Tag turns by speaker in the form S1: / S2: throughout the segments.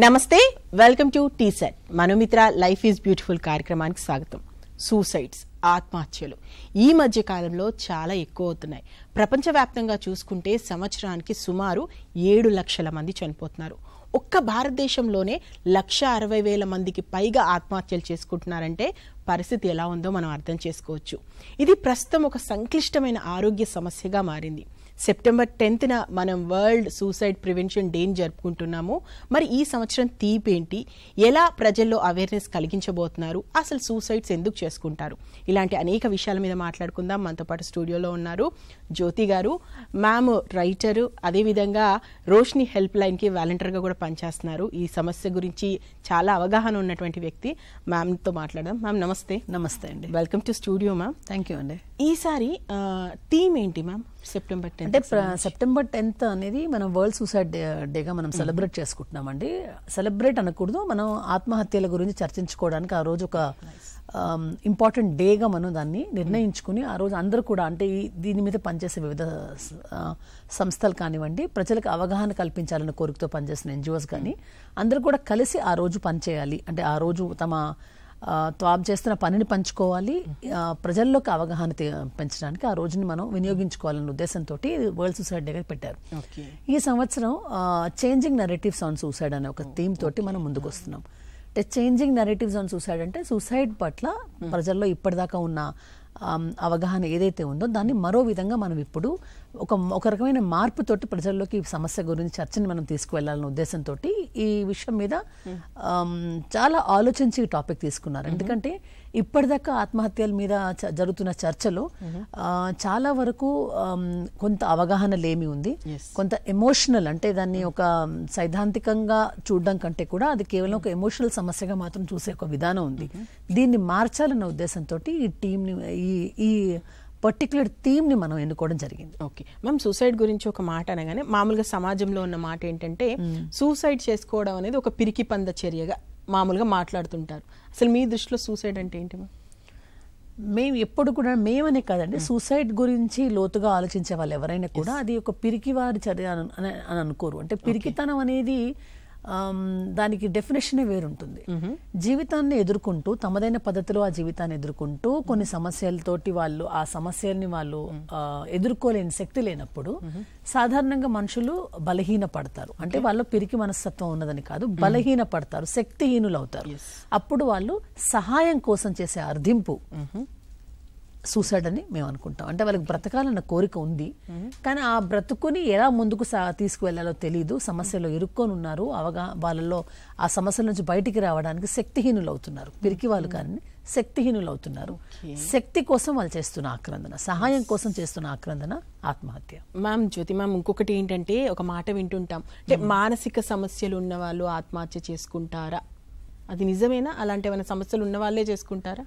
S1: నమస్తే, welcome to TSAT. Manomitra life is beautiful కార్యక్రమానికి స్వాగతం. సూసైడ్స్, ఆత్మహత్యలు ఈ మధ్య కాలంలో చాలా ఎక్కువ అవుతున్నాయి. ప్రపంచవ్యాప్తంగా చూసుకుంటే సంవత్సరానికి సుమారు 7 లక్షల మంది చనిపోతున్నారు. ఒక్క భారతదేశంలోనే 1,60,000 మందికి పైగా ఆత్మహత్యలు చేసుకుంటున్నారంటే పరిస్థితి ఎలా ఉందో మనం అర్థం చేసుకోవచ్చు. ఇది ప్రస్తుతం ఒక సంక్లిష్టమైన ఆరోగ్య సమస్యగా మారింది. సెప్టెంబర్ 10న మనం వరల్డ్ సూసైడ్ ప్రివెన్షన్ డేని జరుపుకుంటున్నాము. మరి ఈ సంవత్సరం థీమ్ ఏంటి, ఎలా ప్రజల్లో అవేర్నెస్ కలిగించబోతున్నారు, అసలు సూసైడ్స్ ఎందుకు చేసుకుంటారు, ఇలాంటి అనేక విషయాల మీద మాట్లాడుకుందాం. మనతో పాటు స్టూడియోలో ఉన్నారు జ్యోతి గారు. మ్యామ్ రైటరు, అదేవిధంగా రోష్ని హెల్ప్ లైన్కి వాలంటీర్గా కూడా పనిచేస్తున్నారు. ఈ సమస్య గురించి చాలా అవగాహన ఉన్నటువంటి వ్యక్తి. మ్యామ్తో మాట్లాడదాం. మ్యామ్ నమస్తే.
S2: నమస్తే అండి,
S1: welcome to studio ma'am.
S2: Thank you అండి.
S1: ఈసారి థీమ్ ఏంటి మ్యామ్? సెప్టెంబర్ 10
S2: అంటే సెప్టెంబర్ 10th అనేది మనం వరల్డ్ సూసైడ్ డేగా మనం సెలబ్రేట్ చేసుకుంటున్నామండి. సెలబ్రేట్ అనకూడదు, మనం ఆత్మహత్యల గురించి చర్చించుకోవడానికి ఆ రోజు ఒక ఇంపార్టెంట్ డేగా మనం దాన్ని నిర్ణయించుకుని ఆ రోజు అందరూ కూడా అంటే దీని మీద పనిచేసే వివిధ సంస్థలు కానివ్వండి, ప్రజలకు అవగాహన కల్పించాలన్న కోరికతో పనిచేసిన ఎన్జిఓస్ కానీ అందరూ కూడా కలిసి ఆ రోజు పనిచేయాలి. అంటే ఆ రోజు తాము చేస్తున్న పనిని పంచుకోవాలి, ప్రజల్లోకి అవగాహన పెంచడానికి ఆ రోజుని మనం వినియోగించుకోవాలన్న ఉద్దేశంతో వరల్డ్ సూసైడ్ డే పెట్టారు. ఈ సంవత్సరం చేంజింగ్ నెరేటివ్స్ ఆన్ సూసైడ్ అనే ఒక థీమ్ తోటి మనం ముందుకు వస్తున్నాం. అంటే చేంజింగ్ నెరేటివ్స్ ఆన్ సూసైడ్ అంటే సూసైడ్ పట్ల ప్రజల్లో ఇప్పటిదాకా ఉన్న అవగాహన ఏదైతే ఉందో దాన్ని మరో విధంగా మనం ఇప్పుడు ఒక రకమైన మార్పుతోటి ప్రజల్లోకి ఈ సమస్య గురించి చర్చని మనం తీసుకువెళ్లాలన్న ఉద్దేశంతో ఈ విషయం మీద చాలా ఆలోచించి ఈ టాపిక్ తీసుకున్నారు. ఎందుకంటే ఇప్పటిదాకా ఆత్మహత్యల మీద జరుగుతున్న చర్చలో చాలా వరకు కొంత అవగాహన లేమి ఉంది, కొంత ఎమోషనల్, అంటే దాన్ని ఒక సైద్ధాంతికంగా చూడడం కంటే కూడా అది కేవలం ఒక ఎమోషనల్ సమస్యగా మాత్రం చూసే ఒక విధానం ఉంది. దీన్ని మార్చాలన్న ఉద్దేశంతో ఈ టీంని ఈ పర్టికులర్ థీమ్ని మనం ఎన్నుకోవడం జరిగింది.
S1: ఓకే మ్యామ్, సూసైడ్ గురించి ఒక మాట అనగానే మామూలుగా సమాజంలో ఉన్న మాట ఏంటంటే సూసైడ్ చేసుకోవడం అనేది ఒక పిరికి పంద చర్యగా మామూలుగా మాట్లాడుతుంటారు. అసలు మీ దృష్టిలో సూసైడ్ అంటే ఏంటి మ్యామ్?
S2: మేము ఎప్పుడు కూడా, మేమనే కాదండి, సూసైడ్ గురించి లోతుగా ఆలోచించే వాళ్ళు ఎవరైనా కూడా అది ఒక పిరికివారి చర్య అని అనుకోరు. అంటే పిరికితనం అనేది దానికి డెఫినేషనే వేరుంటుంది. జీవితాన్ని ఎదుర్కొంటూ తమదైన పద్ధతిలో ఆ జీవితాన్ని ఎదుర్కొంటూ కొన్ని సమస్యలతోటి వాళ్ళు ఆ సమస్యల్ని వాళ్ళు ఎదుర్కోలేని శక్తి లేనప్పుడు సాధారణంగా మనుషులు బలహీన పడతారు. అంటే వాళ్ళు పిరికి మనస్తత్వం ఉన్నదని కాదు, బలహీన పడతారు, శక్తిహీనులు అవుతారు. అప్పుడు వాళ్ళు సహాయం కోసం చేసే అర్థింపు సూసైడ్ అని మేము అనుకుంటాం. అంటే వాళ్ళకి బ్రతకాలన్న కోరిక ఉంది, కానీ ఆ బ్రతుకుని ఎలా ముందుకు తీసుకువెళ్లాలో తెలియదు, సమస్యలో ఇరుక్కొని ఉన్నారు, వాళ్ళలో ఆ సమస్యల నుంచి బయటికి రావడానికి శక్తిహీనులు అవుతున్నారు. పిరికి వాళ్ళు కానీ శక్తిహీనులు అవుతున్నారు. శక్తి కోసం వాళ్ళు చేస్తున్న ఆక్రందన, సహాయం కోసం చేస్తున్న ఆక్రందన ఆత్మహత్య.
S1: మ్యామ్ జ్యోతి మ్యామ్, ఇంకొకటి ఏంటంటే ఒక మాట వింటుంటాం, అంటే మానసిక సమస్యలు ఉన్న వాళ్ళు ఆత్మహత్య చేసుకుంటారా? అది నిజమేనా? అలాంటి ఏమైనా సమస్యలు ఉన్న వాళ్ళే చేసుకుంటారా?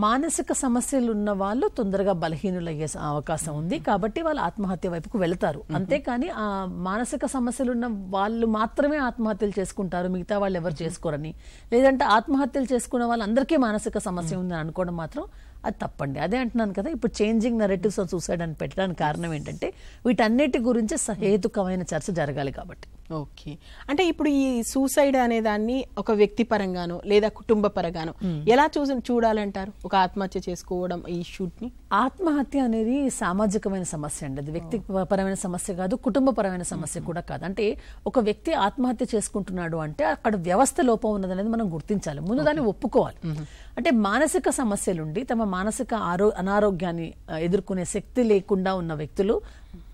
S2: మానసిక సమస్యలు ఉన్న వాళ్ళు తొందరగా బలహీనులయ్యే అవకాశం ఉంది, కాబట్టి వాళ్ళు ఆత్మహత్య వైపుకు వెళతారు. అంతేకాని ఆ మానసిక సమస్యలు ఉన్న వాళ్ళు మాత్రమే ఆత్మహత్యలు చేసుకుంటారు, మిగతా వాళ్ళు ఎవరు చేసుకోరని, లేదంటే ఆత్మహత్యలు చేసుకున్న వాళ్ళందరికీ మానసిక సమస్య ఉందని అనుకోవడం మాత్రం అది తప్పండి. అదే అంటున్నాను కదా, ఇప్పుడు చేంజింగ్ నెరేటివ్స్ ఆన్ సూసైడ్ అని పెట్టడానికి కారణం ఏంటంటే వీటన్నిటి గురించి సహేతుకమైన చర్చ జరగాలి కాబట్టి.
S1: ఓకే, అంటే ఇప్పుడు ఈ సూసైడ్ అనే దాన్ని ఒక వ్యక్తి పరంగానో లేదా కుటుంబ పరంగానో ఎలా చూడాలంటారు? ఒక ఆత్మహత్య చేసుకోవడం ఈ ఇష్యూని.
S2: ఆత్మహత్య అనేది సామాజికమైన సమస్య అండి, అది వ్యక్తిపరమైన సమస్య కాదు, కుటుంబపరమైన సమస్య కూడా కాదు. అంటే ఒక వ్యక్తి ఆత్మహత్య చేసుకుంటున్నాడు అంటే అక్కడ వ్యవస్థ లోపం ఉన్నదనేది మనం గుర్తించాలి, ముందు దాన్ని ఒప్పుకోవాలి. అంటే మానసిక సమస్యలుండి తమ మానసిక అనారోగ్యాన్ని ఎదుర్కొనే శక్తి లేకుండా ఉన్న వ్యక్తులు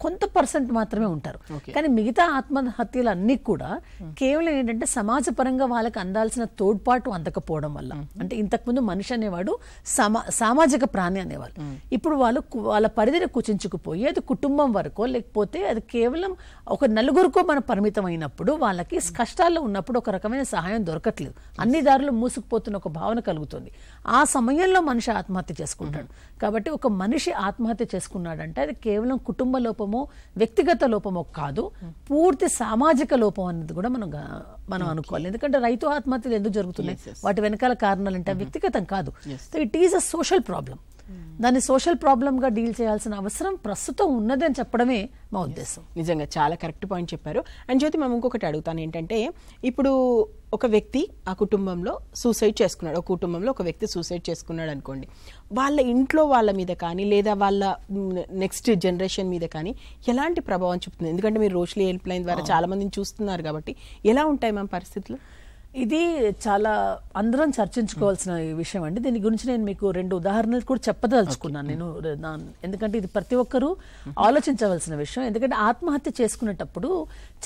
S2: కొంత పర్సెంట్ మాత్రమే ఉంటారు. కానీ మిగతా ఆత్మహత్యలు అన్ని కూడా కేవలం ఏంటంటే సమాజపరంగా వాళ్ళకి అందాల్సిన తోడ్పాటు అందకపోవడం వల్ల. అంటే ఇంతకుముందు మనిషి అనేవాడు సామాజిక ప్రాణి అనేవాళ్ళు, ఇప్పుడు వాళ్ళ పరిధిని కుచించుకుపోయి అది కుటుంబం వరకో లేకపోతే అది కేవలం ఒక నలుగురికో మన పరిమితం అయినప్పుడు వాళ్ళకి కష్టాల్లో ఉన్నప్పుడు ఒక రకమైన సహాయం దొరకట్లేదు, అన్ని దారులు మూసుకుపోతున్న ఒక భావన కలుగుతుంది. ఆ సమయంలో మనిషి ఆత్మహత్య చేసుకుంటాడు. కాబట్టి ఒక మనిషి ఆత్మహత్య చేసుకున్నాడంటే అది కేవలం కుటుంబ లోపమో వ్యక్తిగత లోపమో కాదు, పూర్తి సామాజిక లోపం అనేది కూడా మనం అనుకోవాలి. ఎందుకంటే రైతు ఆత్మహత్యలు ఎందుకు జరుగుతున్నాయి, వాటి వెనకాల కారణాలు అంటే వ్యక్తిగతం కాదు, it is a social problem. దాన్ని సోషల్ ప్రాబ్లమ్ గా డీల్ చేయాల్సిన అవసరం ప్రస్తుతం ఉన్నది అని చెప్పడమే మా ఉద్దేశం.
S1: నిజంగా చాలా కరెక్ట్ పాయింట్ చెప్పారు. అండ్ జ్యోతి, మేము ఇంకొకటి అడుగుతాను ఏంటంటే, ఇప్పుడు ఒక వ్యక్తి ఆ కుటుంబంలో సూసైడ్ చేసుకున్నాడు, ఒక కుటుంబంలో ఒక వ్యక్తి సూసైడ్ చేసుకున్నాడు అనుకోండి, వాళ్ళ ఇంట్లో వాళ్ళ మీద కానీ లేదా వాళ్ళ నెక్స్ట్ జనరేషన్ మీద కానీ ఎలాంటి ప్రభావం చూపుతుంది? ఎందుకంటే మీరు రోష్లీ హెల్ప్ లైన్ ద్వారా చాలా మందిని చూస్తున్నారు కాబట్టి ఎలా ఉంటాయి మా పరిస్థితులు?
S2: ఇది చాలా అందరం చర్చించుకోవాల్సిన విషయం అండి. దీని గురించి నేను మీకు 2 ఉదాహరణలు కూడా చెప్పదలుచుకున్నాను నేను, ఎందుకంటే ఇది ప్రతి ఒక్కరూ ఆలోచించవలసిన విషయం. ఎందుకంటే ఆత్మహత్య చేసుకునేటప్పుడు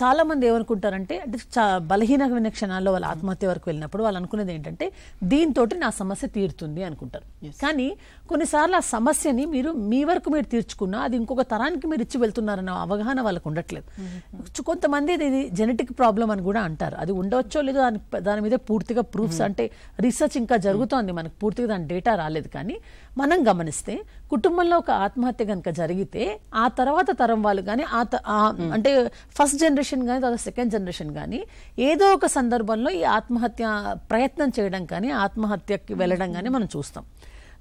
S2: చాలా మంది ఏమనుకుంటారంటే, అంటే బలహీనమైన క్షణాల్లో వాళ్ళ ఆత్మహత్య వరకు వెళ్ళినప్పుడు వాళ్ళు అనుకునేది ఏంటంటే, దీంతో నా సమస్య తీరుతుంది అనుకుంటారు. కానీ కొన్నిసార్లు ఆ సమస్యని మీరు మీ వరకు మీరు తీర్చుకున్నా అది ఇంకొక తరానికి మీరు ఇచ్చి వెళ్తున్నారన్న అవగాహన వాళ్ళకు ఉండట్లేదు. కొంతమంది ఇది జెనెటిక్ ప్రాబ్లం అని కూడా అంటారు. అది ఉండవచ్చో లేదో దాని మీద పూర్తిగా ప్రూఫ్స్ అంటే రీసెర్చ్ ఇంకా జరుగుతోంది, మనకు పూర్తిగా దాని డేటా రాలేదు. కానీ మనం గమనిస్తే కుటుంబంలో ఒక ఆత్మహత్య కనుక జరిగితే ఆ తర్వాత తరం వాళ్ళు కానీ అంటే ఫస్ట్ జనరేషన్ కానీ తర్వాత సెకండ్ జనరేషన్ కానీ ఏదో ఒక సందర్భంలో ఈ ఆత్మహత్య ప్రయత్నం చేయడం కానీ ఆత్మహత్యకి వెళ్ళడం కానీ మనం చూస్తాం.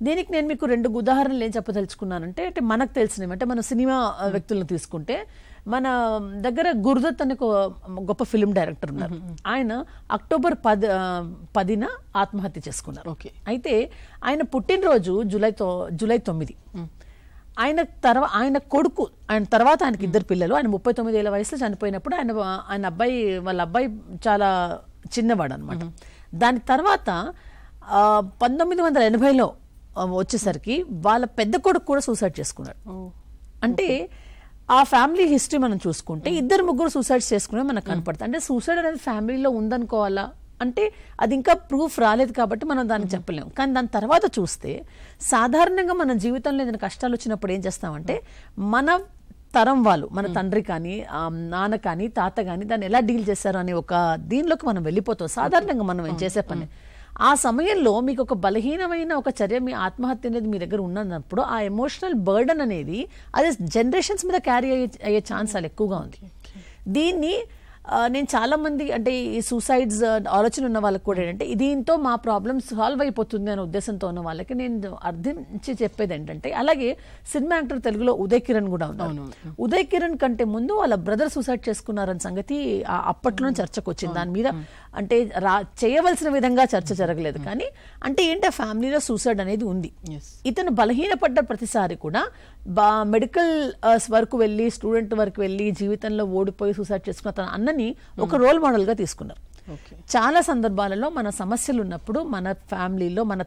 S2: దీనికి నేను మీకు 2 ఉదాహరణలు ఏం చెప్పదలుచుకున్నానంటే, అంటే మనకు తెలిసినవి, అంటే మన సినిమా వ్యక్తులను తీసుకుంటే మన దగ్గర గురుదత్ అనే గొప్ప ఫిలిం డైరెక్టర్ ఉన్నారు. ఆయన అక్టోబర్ 10న ఆత్మహత్య చేసుకున్నారు. అయితే ఆయన పుట్టినరోజు జూలై 9. ఆయన కొడుకు, ఆయన తర్వాత ఆయనకి 2 పిల్లలు. ఆయన 39 ఏళ్ల వయసులో చనిపోయినప్పుడు వాళ్ళ అబ్బాయి చాలా చిన్నవాడు అనమాట. దాని తర్వాత 1980లో వచ్చేసరికి వాళ్ళ పెద్ద కొడుకు కూడా సూసైడ్ చేసుకున్నాడు. అంటే ఆ ఫ్యామిలీ హిస్టరీ మనం చూసుకుంటే 2-3 సూసైడ్స్ చేసుకునే మనకు కనపడుతుంది. అంటే సూసైడ్ అనేది ఫ్యామిలీలో ఉందనుకోవాలా అంటే అది ఇంకా ప్రూఫ్ రాలేదు కాబట్టి మనం దాన్ని చెప్పలేము. కానీ దాని తర్వాత చూస్తే సాధారణంగా మన జీవితంలో ఏదైనా కష్టాలు వచ్చినప్పుడు ఏం చేస్తామంటే, మన తరం వాళ్ళు, మన తండ్రి కానీ నాన్న కానీ తాత కానీ దాన్ని ఎలా డీల్ చేశారు అనే ఒక దీనిలోకి మనం వెళ్ళిపోతాం సాధారణంగా మనం ఏం చేసే పని. ఆ సమయంలో మీకు ఒక బలహీనమైన ఒక చర్య, మీ ఆత్మహత్య అనేది మీ దగ్గర ఉన్నప్పుడు ఆ ఎమోషనల్ బర్డన్ అనేది అది జనరేషన్స్ మీద క్యారీ అయ్యే ఛాన్స్ చాలా ఎక్కువగా ఉంది. దీన్ని నేను చాలా మంది అంటే ఈ సూసైడ్స్ ఆలోచన ఉన్న వాళ్ళకి కూడా ఏంటంటే దీంతో మా ప్రాబ్లమ్ సాల్వ్ అయిపోతుంది అనే ఉద్దేశంతో ఉన్న వాళ్ళకి నేను అర్థించి చెప్పేది ఏంటంటే, అలాగే సినిమా యాక్టర్ తెలుగులో ఉదయ్ కిరణ్ కూడా ఉన్నారు. ఉదయ్ కిరణ్ కంటే ముందు వాళ్ళ బ్రదర్ సూసైడ్ చేసుకున్నారన్న సంగతి అప్పట్లోనే చర్చకు వచ్చింది. దాని మీద అంటే చేయవలసిన విధంగా చర్చ జరగలేదు. కానీ అంటే ఏంటి, ఆ ఫ్యామిలీలో సూసైడ్ అనేది ఉంది. ఇతను బలహీనపడ్డ ప్రతిసారి కూడా మెడికల్ వరకు వెళ్ళి స్టూడెంట్ వరకు వెళ్ళి జీవితంలో ఓడిపోయి సూసైడ్ చేసుకున్న తన అన్నని ఒక రోల్ మోడల్ గా తీసుకున్నారు. చాలా సందర్భాలలో మన సమస్యలు ఉన్నప్పుడు మన ఫ్యామిలీలో మన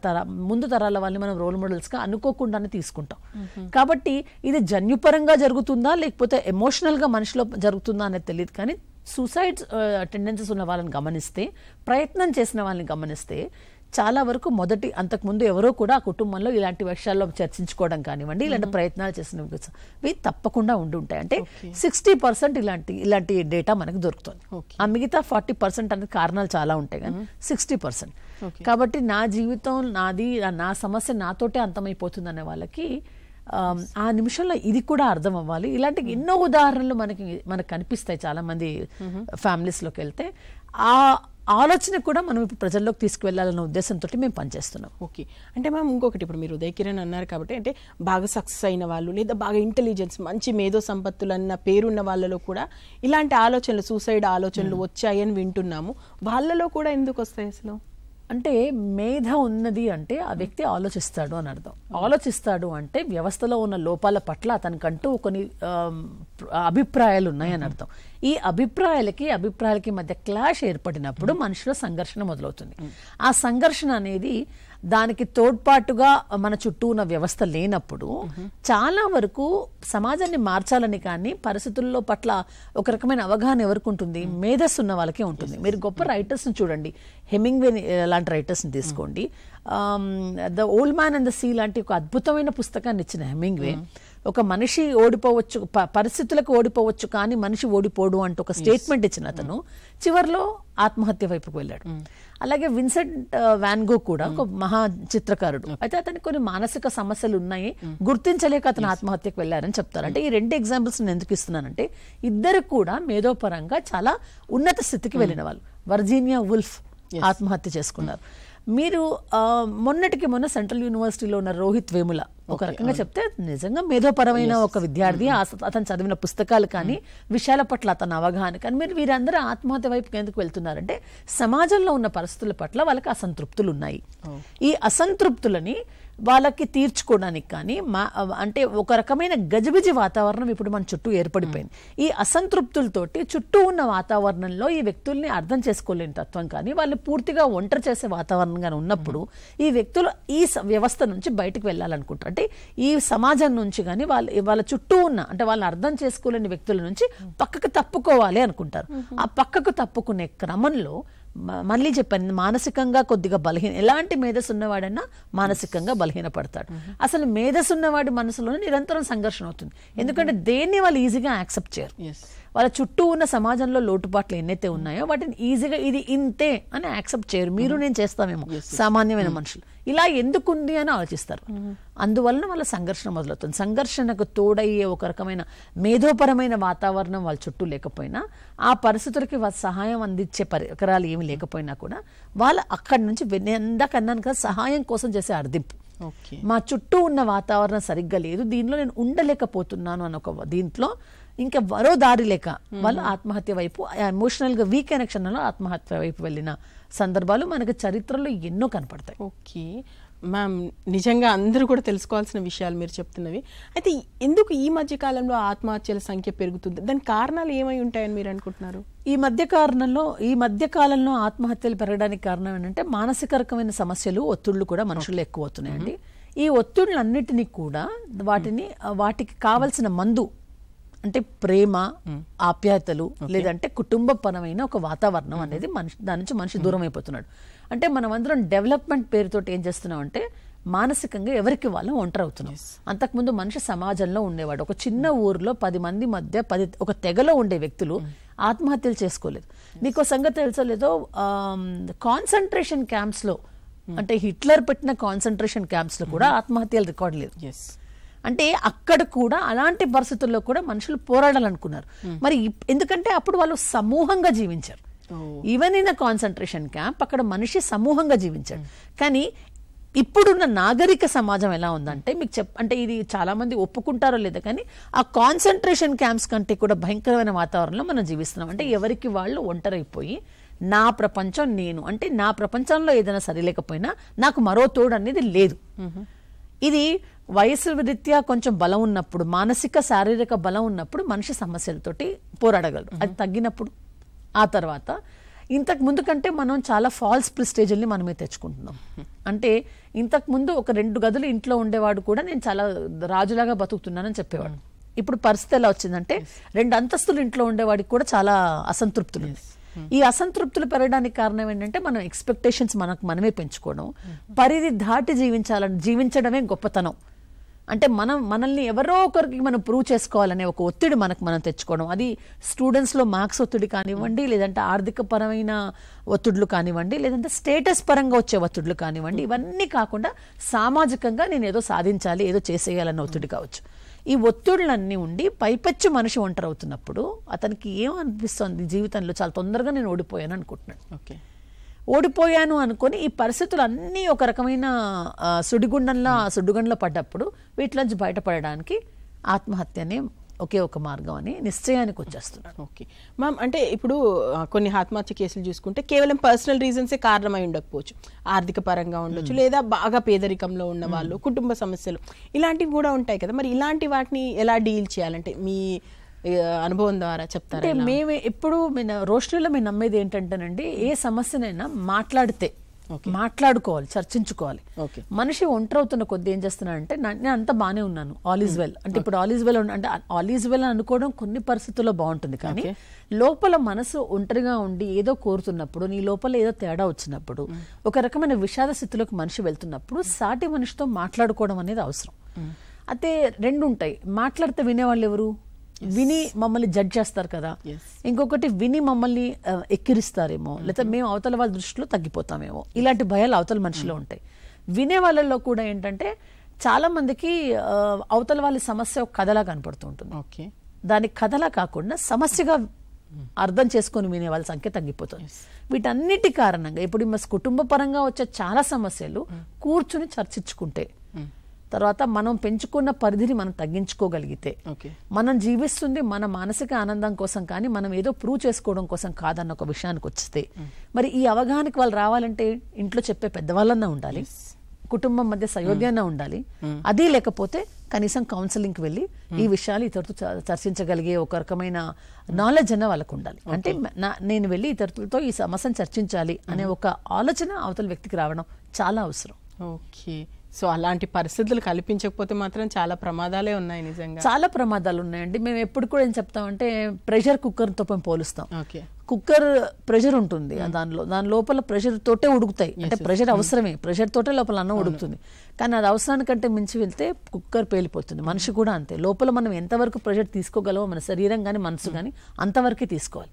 S2: ముందు తరాల వాళ్ళని మనం రోల్ మోడల్స్ గా అనుకోకుండానే తీసుకుంటాం. కాబట్టి ఇది జన్యుపరంగా జరుగుతుందా లేకపోతే ఎమోషనల్ గా మనిషిలో జరుగుతుందా అనేది తెలియదు. కానీ సూసైడ్ టెండెన్సీస్ ఉన్న వాళ్ళని గమనిస్తే, ప్రయత్నం చేసిన వాళ్ళని గమనిస్తే చాలా వరకు అంతకుముందు ఎవరో కూడా ఆ కుటుంబంలో ఇలాంటి విషయాల్లో చర్చించుకోవడం కానివ్వండి, ఇలాంటి ప్రయత్నాలు చేసినవి తప్పకుండా ఉండి ఉంటాయి. అంటే 60% ఇలాంటి డేటా మనకు దొరుకుతుంది. ఆ మిగతా 40% అనేది కారణాలు చాలా ఉంటాయి కానీ 60%. కాబట్టి నా జీవితం నాది, నా సమస్య నాతోటే అంతమైపోతుంది అనే వాళ్ళకి ఆ నిమిషంలో ఇది కూడా అర్థం అవ్వాలి. ఇలాంటి ఎన్నో ఉదాహరణలు మనకు కనిపిస్తాయి చాలా మంది ఫ్యామిలీస్లోకి వెళ్తే. ఆ ఆలోచన కూడా మనం ఇప్పుడు ప్రజల్లోకి తీసుకువెళ్లాలన్న ఉద్దేశంతో మేము పనిచేస్తున్నాం.
S1: ఓకే, అంటే మ్యామ్ ఇంకొకటి, ఇప్పుడు మీరు ఉదయ్ కిరణ్ అన్నారు కాబట్టి, అంటే బాగా సక్సెస్ అయిన వాళ్ళు లేదా బాగా ఇంటెలిజెన్స్ మంచి మేధో సంపత్తులు అన్న పేరున్న వాళ్ళలో కూడా ఇలాంటి ఆలోచనలు, సూసైడ్ ఆలోచనలు వచ్చాయని వింటున్నాము. వాళ్ళలో కూడా ఎందుకు వస్తాయి అసలు?
S2: అంటే మేధ ఉన్నది అంటే ఆ వ్యక్తి ఆలోచిస్తాడు అని అర్థం. ఆలోచిస్తాడు అంటే వ్యవస్థలో ఉన్న లోపాల పట్ల అతనికంటూ కొన్ని అభిప్రాయాలు ఉన్నాయని అర్థం. ఈ అభిప్రాయాలకి మధ్య క్లాష్ ఏర్పడినప్పుడు మనిషిలో సంఘర్షణ మొదలవుతుంది. ఆ సంఘర్షణ అనేది దానికి తోడ్పాటుగా మన చుట్టూ ఉన్న వ్యవస్థ లేనప్పుడు చాలా వరకు సమాజాన్ని మార్చాలని కానీ పరిస్థితుల్లో పట్ల ఒక రకమైన అవగాహన ఎవరికి ఉంటుంది? మేధస్సు ఉన్న వాళ్ళకే ఉంటుంది. మీరు గొప్ప రైటర్స్ని చూడండి, హెమింగ్వే లాంటి రైటర్స్ని తీసుకోండి. The old man and the sea లాంటి ఒక అద్భుతమైన పుస్తకాన్ని ఇచ్చిన హెమింగ్వే ఒక మనిషి ఓడిపోవచ్చు, పరిస్థితులకు ఓడిపోవచ్చు కానీ మనిషి ఓడిపోడు అంటూ ఒక స్టేట్మెంట్ ఇచ్చిన అతను చివరిలో ఆత్మహత్య వైపుకు వెళ్ళాడు. అలాగే విన్సెంట్ వాన్ గో కూడా ఒక మహా చిత్రకారుడు. అయితే అతనికి కొన్ని మానసిక సమస్యలు ఉన్నాయి, గుర్తించలేక అతను ఆత్మహత్యకు వెళ్ళారని చెప్తారు. అంటే ఈ 2 ఎగ్జాంపుల్స్ నేను ఎందుకు ఇస్తున్నానంటే, ఇద్దరు కూడా మేధోపరంగా చాలా ఉన్నత స్థితికి వెళ్ళిన వాళ్ళు. వర్జీనియా వుల్ఫ్ ఆత్మహత్య చేసుకున్నారు. మీరు మొన్నటికి మొన్న సెంట్రల్ యూనివర్సిటీలో ఉన్న రోహిత్ వేముల ఒక రకంగా చెప్తే నిజంగా మేధోపరమైన ఒక విద్యార్థి, అతను చదివిన పుస్తకాలు కానీ విషయాల పట్ల అతని అవగాహన కానీ, మీరు వీరందరూ ఆత్మహత్య వైపుకి ఎందుకు వెళ్తున్నారంటే సమాజంలో ఉన్న పరిస్థితుల పట్ల వాళ్ళకి అసంతృప్తులు ఉన్నాయి. ఈ అసంతృప్తులని వాళ్ళకి తీర్చుకోవడానికి కానీ అంటే ఒక రకమైన గజిబిజి వాతావరణం ఇప్పుడు మన చుట్టూ ఏర్పడిపోయింది. ఈ అసంతృప్తులతోటి చుట్టూ ఉన్న వాతావరణంలో ఈ వ్యక్తుల్ని అర్థం చేసుకోలేని తత్వం కానీ, వాళ్ళు పూర్తిగా ఒంటరి చేసే వాతావరణంగా ఉన్నప్పుడు ఈ వ్యక్తులు ఈ వ్యవస్థ నుంచి బయటకు వెళ్ళాలనుకుంటారు. అంటే ఈ సమాజం నుంచి కానీ వాళ్ళ చుట్టూ ఉన్న అంటే వాళ్ళని అర్థం చేసుకోలేని వ్యక్తుల నుంచి పక్కకు తప్పుకోవాలి అనుకుంటారు. ఆ పక్కకు తప్పుకునే క్రమంలో మళ్ళీ చెప్పాను, మానసికంగా కొద్దిగా ఎలాంటి మేధస్సు ఉన్నవాడైనా మానసికంగా బలహీనపడతాడు. అసలు మేధస్సు ఉన్నవాడి మనసులోనే నిరంతరం సంఘర్షణ అవుతుంది. ఎందుకంటే దేన్ని వాళ్ళు ఈజీగా యాక్సెప్ట్ చేయరు. వాళ్ళ చుట్టూ ఉన్న సమాజంలో లోటుపాట్లు ఎన్నైతే ఉన్నాయో వాటిని ఈజీగా ఇది ఇంతే అని యాక్సెప్ట్ చేయరు. మీరు నేను చేస్తామేమో సామాన్యమైన మనుషులు ఇలా ఎందుకుంది అని ఆలోచిస్తారు. అందువలన వాళ్ళ సంఘర్షణ మొదలవుతుంది. సంఘర్షణకు తోడయ్యే ఒక రకమైన మేధోపరమైన వాతావరణం వాళ్ళ చుట్టూ లేకపోయినా, ఆ పరిస్థితులకి వాళ్ళ సహాయం అందించే పరికరాలు ఏమి లేకపోయినా కూడా వాళ్ళు అక్కడి నుంచి ఎందాకన్నాను కదా సహాయం కోసం చేసే అర్థింపు, మా చుట్టూ ఉన్న వాతావరణం సరిగ్గా లేదు, దీనిలో నేను ఉండలేకపోతున్నాను అని ఒక దీంట్లో ఇంకా మరో దారి లేక వాళ్ళు ఆత్మహత్య వైపు, ఎమోషనల్ గా వీక్ అయిన క్షణంలో ఆత్మహత్య వైపు వెళ్ళిన సందర్భాలు మనకు చరిత్రలో ఎన్నో కనపడతాయి.
S1: ఓకే మ్యామ్, నిజంగా అందరూ కూడా తెలుసుకోవాల్సిన విషయాలు మీరు చెప్తున్నవి. అయితే ఎందుకు ఈ మధ్య కాలంలో ఆత్మహత్యల సంఖ్య పెరుగుతుంది? దాని కారణాలు ఏమై ఉంటాయని మీరు అనుకుంటున్నారు?
S2: ఈ మధ్య కాలంలో ఆత్మహత్యలు పెరగడానికి కారణం ఏంటంటే మానసిక రకమైన సమస్యలు, ఒత్తిళ్లు కూడా మనుషుల్లో ఎక్కువ అవుతున్నాయండి. ఈ ఒత్తిళ్లన్నిటినీ కూడా వాటికి కావలసిన మందు అంటే ప్రేమ, ఆప్యాయతలు, లేదంటే కుటుంబపరమైన ఒక వాతావరణం అనేది దాని నుంచి మనిషి దూరం అయిపోతున్నాడు. అంటే మనం అందరం డెవలప్మెంట్ పేరుతోటి ఏం చేస్తున్నాం అంటే మానసికంగా ఎవరికి వాళ్ళు ఒంటరి అవుతున్నాం. అంతకుముందు మనిషి సమాజంలో ఉండేవాడు. ఒక చిన్న ఊర్లో 10 మంది మధ్య ఒక తెగలో ఉండే వ్యక్తులు ఆత్మహత్యలు చేసుకోలేదు. నీకు సంగతి తెలుసో లేదో, కాన్సన్ట్రేషన్ క్యాంప్స్ లో అంటే హిట్లర్ పెట్టిన కాన్సన్ట్రేషన్ క్యాంప్స్ లో కూడా ఆత్మహత్యలు రికార్డు లేదు. అంటే అక్కడ కూడా అలాంటి పరిస్థితుల్లో కూడా మనుషులు పోరాడాలనుకున్నారు. మరి ఎందుకంటే అప్పుడు వాళ్ళు సమూహంగా జీవించారు. ఈవెన్ ఇన్ కాన్సన్ట్రేషన్ క్యాంప్ అక్కడ మనిషి సమూహంగా జీవించాడు. కానీ ఇప్పుడున్న నాగరిక సమాజం ఎలా ఉందంటే మీకు అంటే ఇది చాలా మంది ఒప్పుకుంటారో లేదా కానీ ఆ కాన్సన్ట్రేషన్ క్యాంప్స్ కంటే కూడా భయంకరమైన వాతావరణంలో మనం జీవిస్తున్నాం. అంటే ఎవరికి వాళ్ళు ఒంటరైపోయి నా ప్రపంచం నేను, అంటే నా ప్రపంచంలో ఏదైనా సరిలేకపోయినా నాకు మరో తోడు అనేది లేదు. ఇది వయసు రీత్యా కొంచెం బలం ఉన్నప్పుడు, మానసిక శారీరక బలం ఉన్నప్పుడు మనిషి సమస్యలతోటి పోరాడగలరు. అది తగ్గినప్పుడు ఆ తర్వాత ఇంతకు ముందు కంటే మనం చాలా ఫాల్స్ ప్రిస్టేజ్ని మనమే తెచ్చుకుంటున్నాం. అంటే ఇంతకు ముందు ఒక 2 గదులు ఇంట్లో ఉండేవాడు కూడా నేను చాలా రాజులాగా బతుకుతున్నానని చెప్పేవాడు. ఇప్పుడు పరిస్థితి ఎలా వచ్చిందంటే 2 అంతస్తులు ఇంట్లో ఉండేవాడికి కూడా చాలా అసంతృప్తులు. ఈ అసంతృప్తులు పెరగడానికి కారణం ఏంటంటే మనం ఎక్స్పెక్టేషన్స్ మనమే పెంచుకోవడం, పరిధి దాటి జీవించడమే గొప్పతనం. అంటే మనల్ని ఎవరో ఒకరికి మనం ప్రూవ్ చేసుకోవాలనే ఒక ఒత్తిడి మనం తెచ్చుకోవడం. అది స్టూడెంట్స్లో మార్క్స్ ఒత్తిడి కానివ్వండి, లేదంటే ఆర్థిక పరమైన ఒత్తిడులు కానివ్వండి, లేదంటే స్టేటస్ పరంగా వచ్చే ఒత్తిడులు కానివ్వండి, ఇవన్నీ కాకుండా సామాజికంగా నేను ఏదో సాధించాలి, ఏదో చేసేయాలన్న ఒత్తిడి కావచ్చు. ఈ ఒత్తిడులన్నీ ఉండి పైపెచ్చు మనిషి ఒంటరి అవుతున్నప్పుడు అతనికి ఏమనిపిస్తుంది, జీవితంలో చాలా తొందరగా నేను ఓడిపోయాను అనుకుంటున్నాను. ఓడిపోయాను అనుకొని ఈ పరిస్థితులు అన్నీ ఒక రకమైన సుడిగుండంలో పడ్డప్పుడు వీటిలోంచి బయటపడడానికి ఆత్మహత్యనే ఒకే ఒక మార్గం అని నిశ్చయానికి వచ్చేస్తున్నాడు.
S1: ఓకే మ్యామ్, అంటే ఇప్పుడు కొన్ని ఆత్మహత్య కేసులు చూసుకుంటే కేవలం పర్సనల్ రీజన్సే కారణమై ఉండకపోవచ్చు. ఆర్థిక పరంగా ఉండొచ్చు, లేదా బాగా పేదరికంలో ఉన్న వాళ్ళు, కుటుంబ సమస్యలు ఇలాంటివి కూడా ఉంటాయి కదా. మరి ఇలాంటి వాటిని ఎలా డీల్ చేయాలంటే మీ అనుభవం ద్వారా చెప్తారా?
S2: మేము ఎప్పుడు రోషనీలో మేము నమ్మేది ఏంటంటేనండి, ఏ సమస్యనైనా మాట్లాడుకోవాలి, చర్చించుకోవాలి. మనిషి ఒంటరి అవుతున్న కొద్ది ఏం చేస్తున్నాడంటే నేను అంతా బానే ఉన్నాను, ఆల్ ఈజ్ వెల్ అంటే ఇప్పుడు ఆల్ ఈజ్ వెల్ అంటే ఆల్ ఈజ్ వెల్ అనుకోవడం కొన్ని పరిస్థితుల్లో బాగుంటుంది. కానీ లోపల మనసు ఒంటరిగా ఉండి ఏదో కోరుతున్నప్పుడు, నీ లోపల ఏదో తేడా వచ్చినప్పుడు, ఒక రకమైన విషాద స్థితిలోకి మనిషి వెళ్తున్నప్పుడు సాటి మనిషితో మాట్లాడుకోవడం అనేది అవసరం. అయితే 2 ఉంటాయి. మాట్లాడితే వినేవాళ్ళు ఎవరు? విని మమ్మల్ని జడ్జ్ చేస్తారు కదా. ఇంకొకటి విని మమ్మల్ని ఎక్కిరిస్తారేమో, లేదా మేము అవతల వాళ్ళ దృష్టిలో తగ్గిపోతామేమో, ఇలాంటి భయాలు అవతల మనిషిలో ఉంటాయి. వినే వాళ్ళలో కూడా ఏంటంటే చాలా మందికి అవతల వాళ్ళ సమస్య ఒక కథలా కనపడుతూ ఉంటుంది. దాని కథలా కాకుండా సమస్యగా అర్థం చేసుకొని వినే వాళ్ళ సంఖ్య తగ్గిపోతుంది. వీటన్నిటి కారణంగా ఇప్పుడు కుటుంబ పరంగా వచ్చే చాలా సమస్యలు కూర్చుని చర్చించుకుంటే, తర్వాత మనం పెంచుకున్న పరిధిని మనం తగ్గించుకోగలిగితే, మనం జీవిస్తుంది మన మానసిక ఆనందం కోసం కానీ మనం ఏదో ప్రూవ్ చేసుకోవడం కోసం కాదన్న ఒక విషయానికి వస్తే, మరి ఈ అవగాహనకి వాళ్ళు రావాలంటే ఇంట్లో చెప్పే పెద్దవాళ్ళన్నా ఉండాలి, కుటుంబం మధ్య సయోధ్యాన ఉండాలి. అది లేకపోతే కనీసం కౌన్సిలింగ్కి వెళ్ళి ఈ విషయాలు ఇతరులతో చర్చించగలిగే ఒక రకమైన నాలెడ్జ్ అన్న వాళ్ళకు ఉండాలి. అంటే నేను వెళ్ళి ఇతరులతో ఈ సమస్యను చర్చించాలి అనే ఒక ఆలోచన అవతల వ్యక్తికి రావడం చాలా అవసరం.
S1: ఓకే, సో అలాంటి పరిస్థితులు కల్పించకపోతే మాత్రం చాలా ప్రమాదాలే ఉన్నాయి. నిజంగా చాలా
S2: ప్రమాదాలు ఉన్నాయండి. మేము ఎప్పుడు కూడా ఏం చెప్తామంటే ప్రెషర్ కుక్కర్తో పోలుస్తాం. కుక్కర్ ప్రెషర్ ఉంటుంది, దాని లోపల ప్రెషర్ తోటే ఉడుకుతాయి. అంటే ప్రెషర్ అవసరమే, ప్రెషర్ తోటే లోపల అన్నం ఉడుకుతుంది. కానీ అది అవసరానికంటే మించి వెళ్తే కుక్కర్ పేలిపోతుంది. మనిషి కూడా అంతే, లోపల మనం ఎంతవరకు ప్రెషర్ తీసుకోగలమో మన శరీరం కానీ మనసు కానీ అంతవరకే తీసుకోవాలి.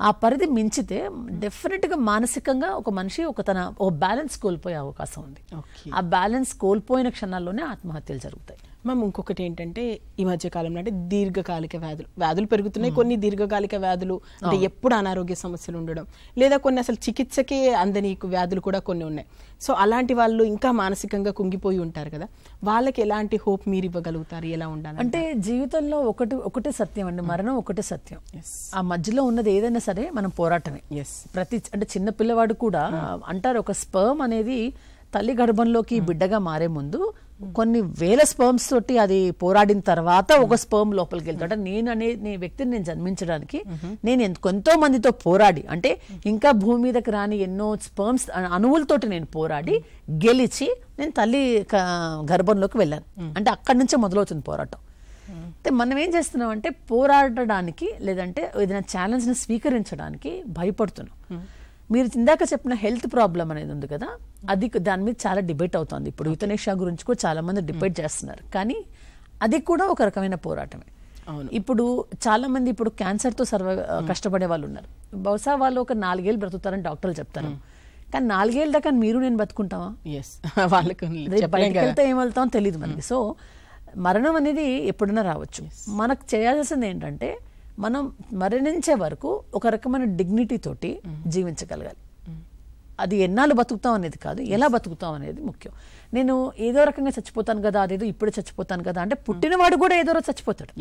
S2: ఆ పరిధి మించితే డెఫినెట్ గా మానసికంగా ఒక మనిషి తన బ్యాలెన్స్ కోల్పోయే అవకాశం ఉంది. ఆ బ్యాలెన్స్ కోల్పోయిన క్షణాల్లోనే ఆత్మహత్యలు జరుగుతాయి.
S1: మ్యామ్, ఇంకొకటి ఏంటంటే ఈ మధ్య కాలంలో అంటే దీర్ఘకాలిక వ్యాధులు పెరుగుతున్నాయి. కొన్ని దీర్ఘకాలిక వ్యాధులు అంటే ఎప్పుడు అనారోగ్య సమస్యలు ఉండడం, లేదా కొన్ని అసలు చికిత్సకే అందని వ్యాధులు కూడా కొన్ని ఉన్నాయి. సో అలాంటి వాళ్ళు ఇంకా మానసికంగా కుంగిపోయి ఉంటారు కదా, వాళ్ళకి ఎలాంటి హోప్ మీరు ఇవ్వగలుగుతారు? ఎలా ఉండాలి
S2: అంటే జీవితంలో ఒకటే సత్యం అండి, మరణం ఒకటే సత్యం. ఆ మధ్యలో ఉన్నది ఏదైనా సరే మనం పోరాటమే. అంటే చిన్న పిల్లవాడు కూడా అంటారు, ఒక స్పర్మ్ అనేది తల్లి గర్భంలోకి బిడ్డగా మారే ముందు కొన్ని వేల స్పర్మ్స్ తోటి అది పోరాడిన తర్వాత ఒక స్పర్మ్ లోపలికి వెళ్తాడు. నేను వ్యక్తిని నేను జన్మించడానికి నేను ఎంతో మందితో పోరాడి, అంటే ఇంకా భూమి మీదకి రాని ఎన్నో స్పర్మ్స్ అణువులతోటి నేను పోరాడి గెలిచి నేను తల్లి గర్భంలోకి వెళ్ళాను. అంటే అక్కడి నుంచే మొదలవుతుంది పోరాటం. అయితే మనం ఏం చేస్తున్నాం అంటే పోరాడడానికి లేదంటే ఏదైనా ఛాలెంజ్ని స్వీకరించడానికి భయపడుతున్నాం. మీరు ఇందాక చెప్పిన హెల్త్ ప్రాబ్లం అనేది ఉంది కదా, అది దాని మీద చాలా డిబేట్ అవుతుంది. ఇప్పుడు యూథనేషియా గురించి కూడా చాలా మంది డిబేట్ చేస్తున్నారు. కానీ అది కూడా ఒక రకమైన పోరాటమే. ఇప్పుడు చాలా మంది ఇప్పుడు క్యాన్సర్తో కష్టపడే వాళ్ళు ఉన్నారు. బహుశా వాళ్ళు ఒక 4 ఏళ్ళు బ్రతుకుతారని డాక్టర్లు చెప్తారు. కానీ 4 ఏళ్ళ దాకా మీరు నేను బతుకుంటామా? బయటకు వెళ్తే ఏం వెళ్తామో తెలియదు మనకి. సో మరణం అనేది ఎప్పుడైనా రావచ్చు. మనకు చేయాల్సింది ఏంటంటే మనం మరణించే వరకు ఒక రకమైన డిగ్నిటీ తోటి జీవించగలగాలి. అది ఎన్నాళ్ళు బతుకుతాం అనేది కాదు, ఎలా బతుకుతాం అనేది ముఖ్యం. నేను ఏదో రకంగా చచ్చిపోతాను కదా, అదేదో ఇప్పుడు చచ్చిపోతాను కదా అంటే పుట్టినవాడు కూడా ఏదో రోజు చచ్చిపోతాడు.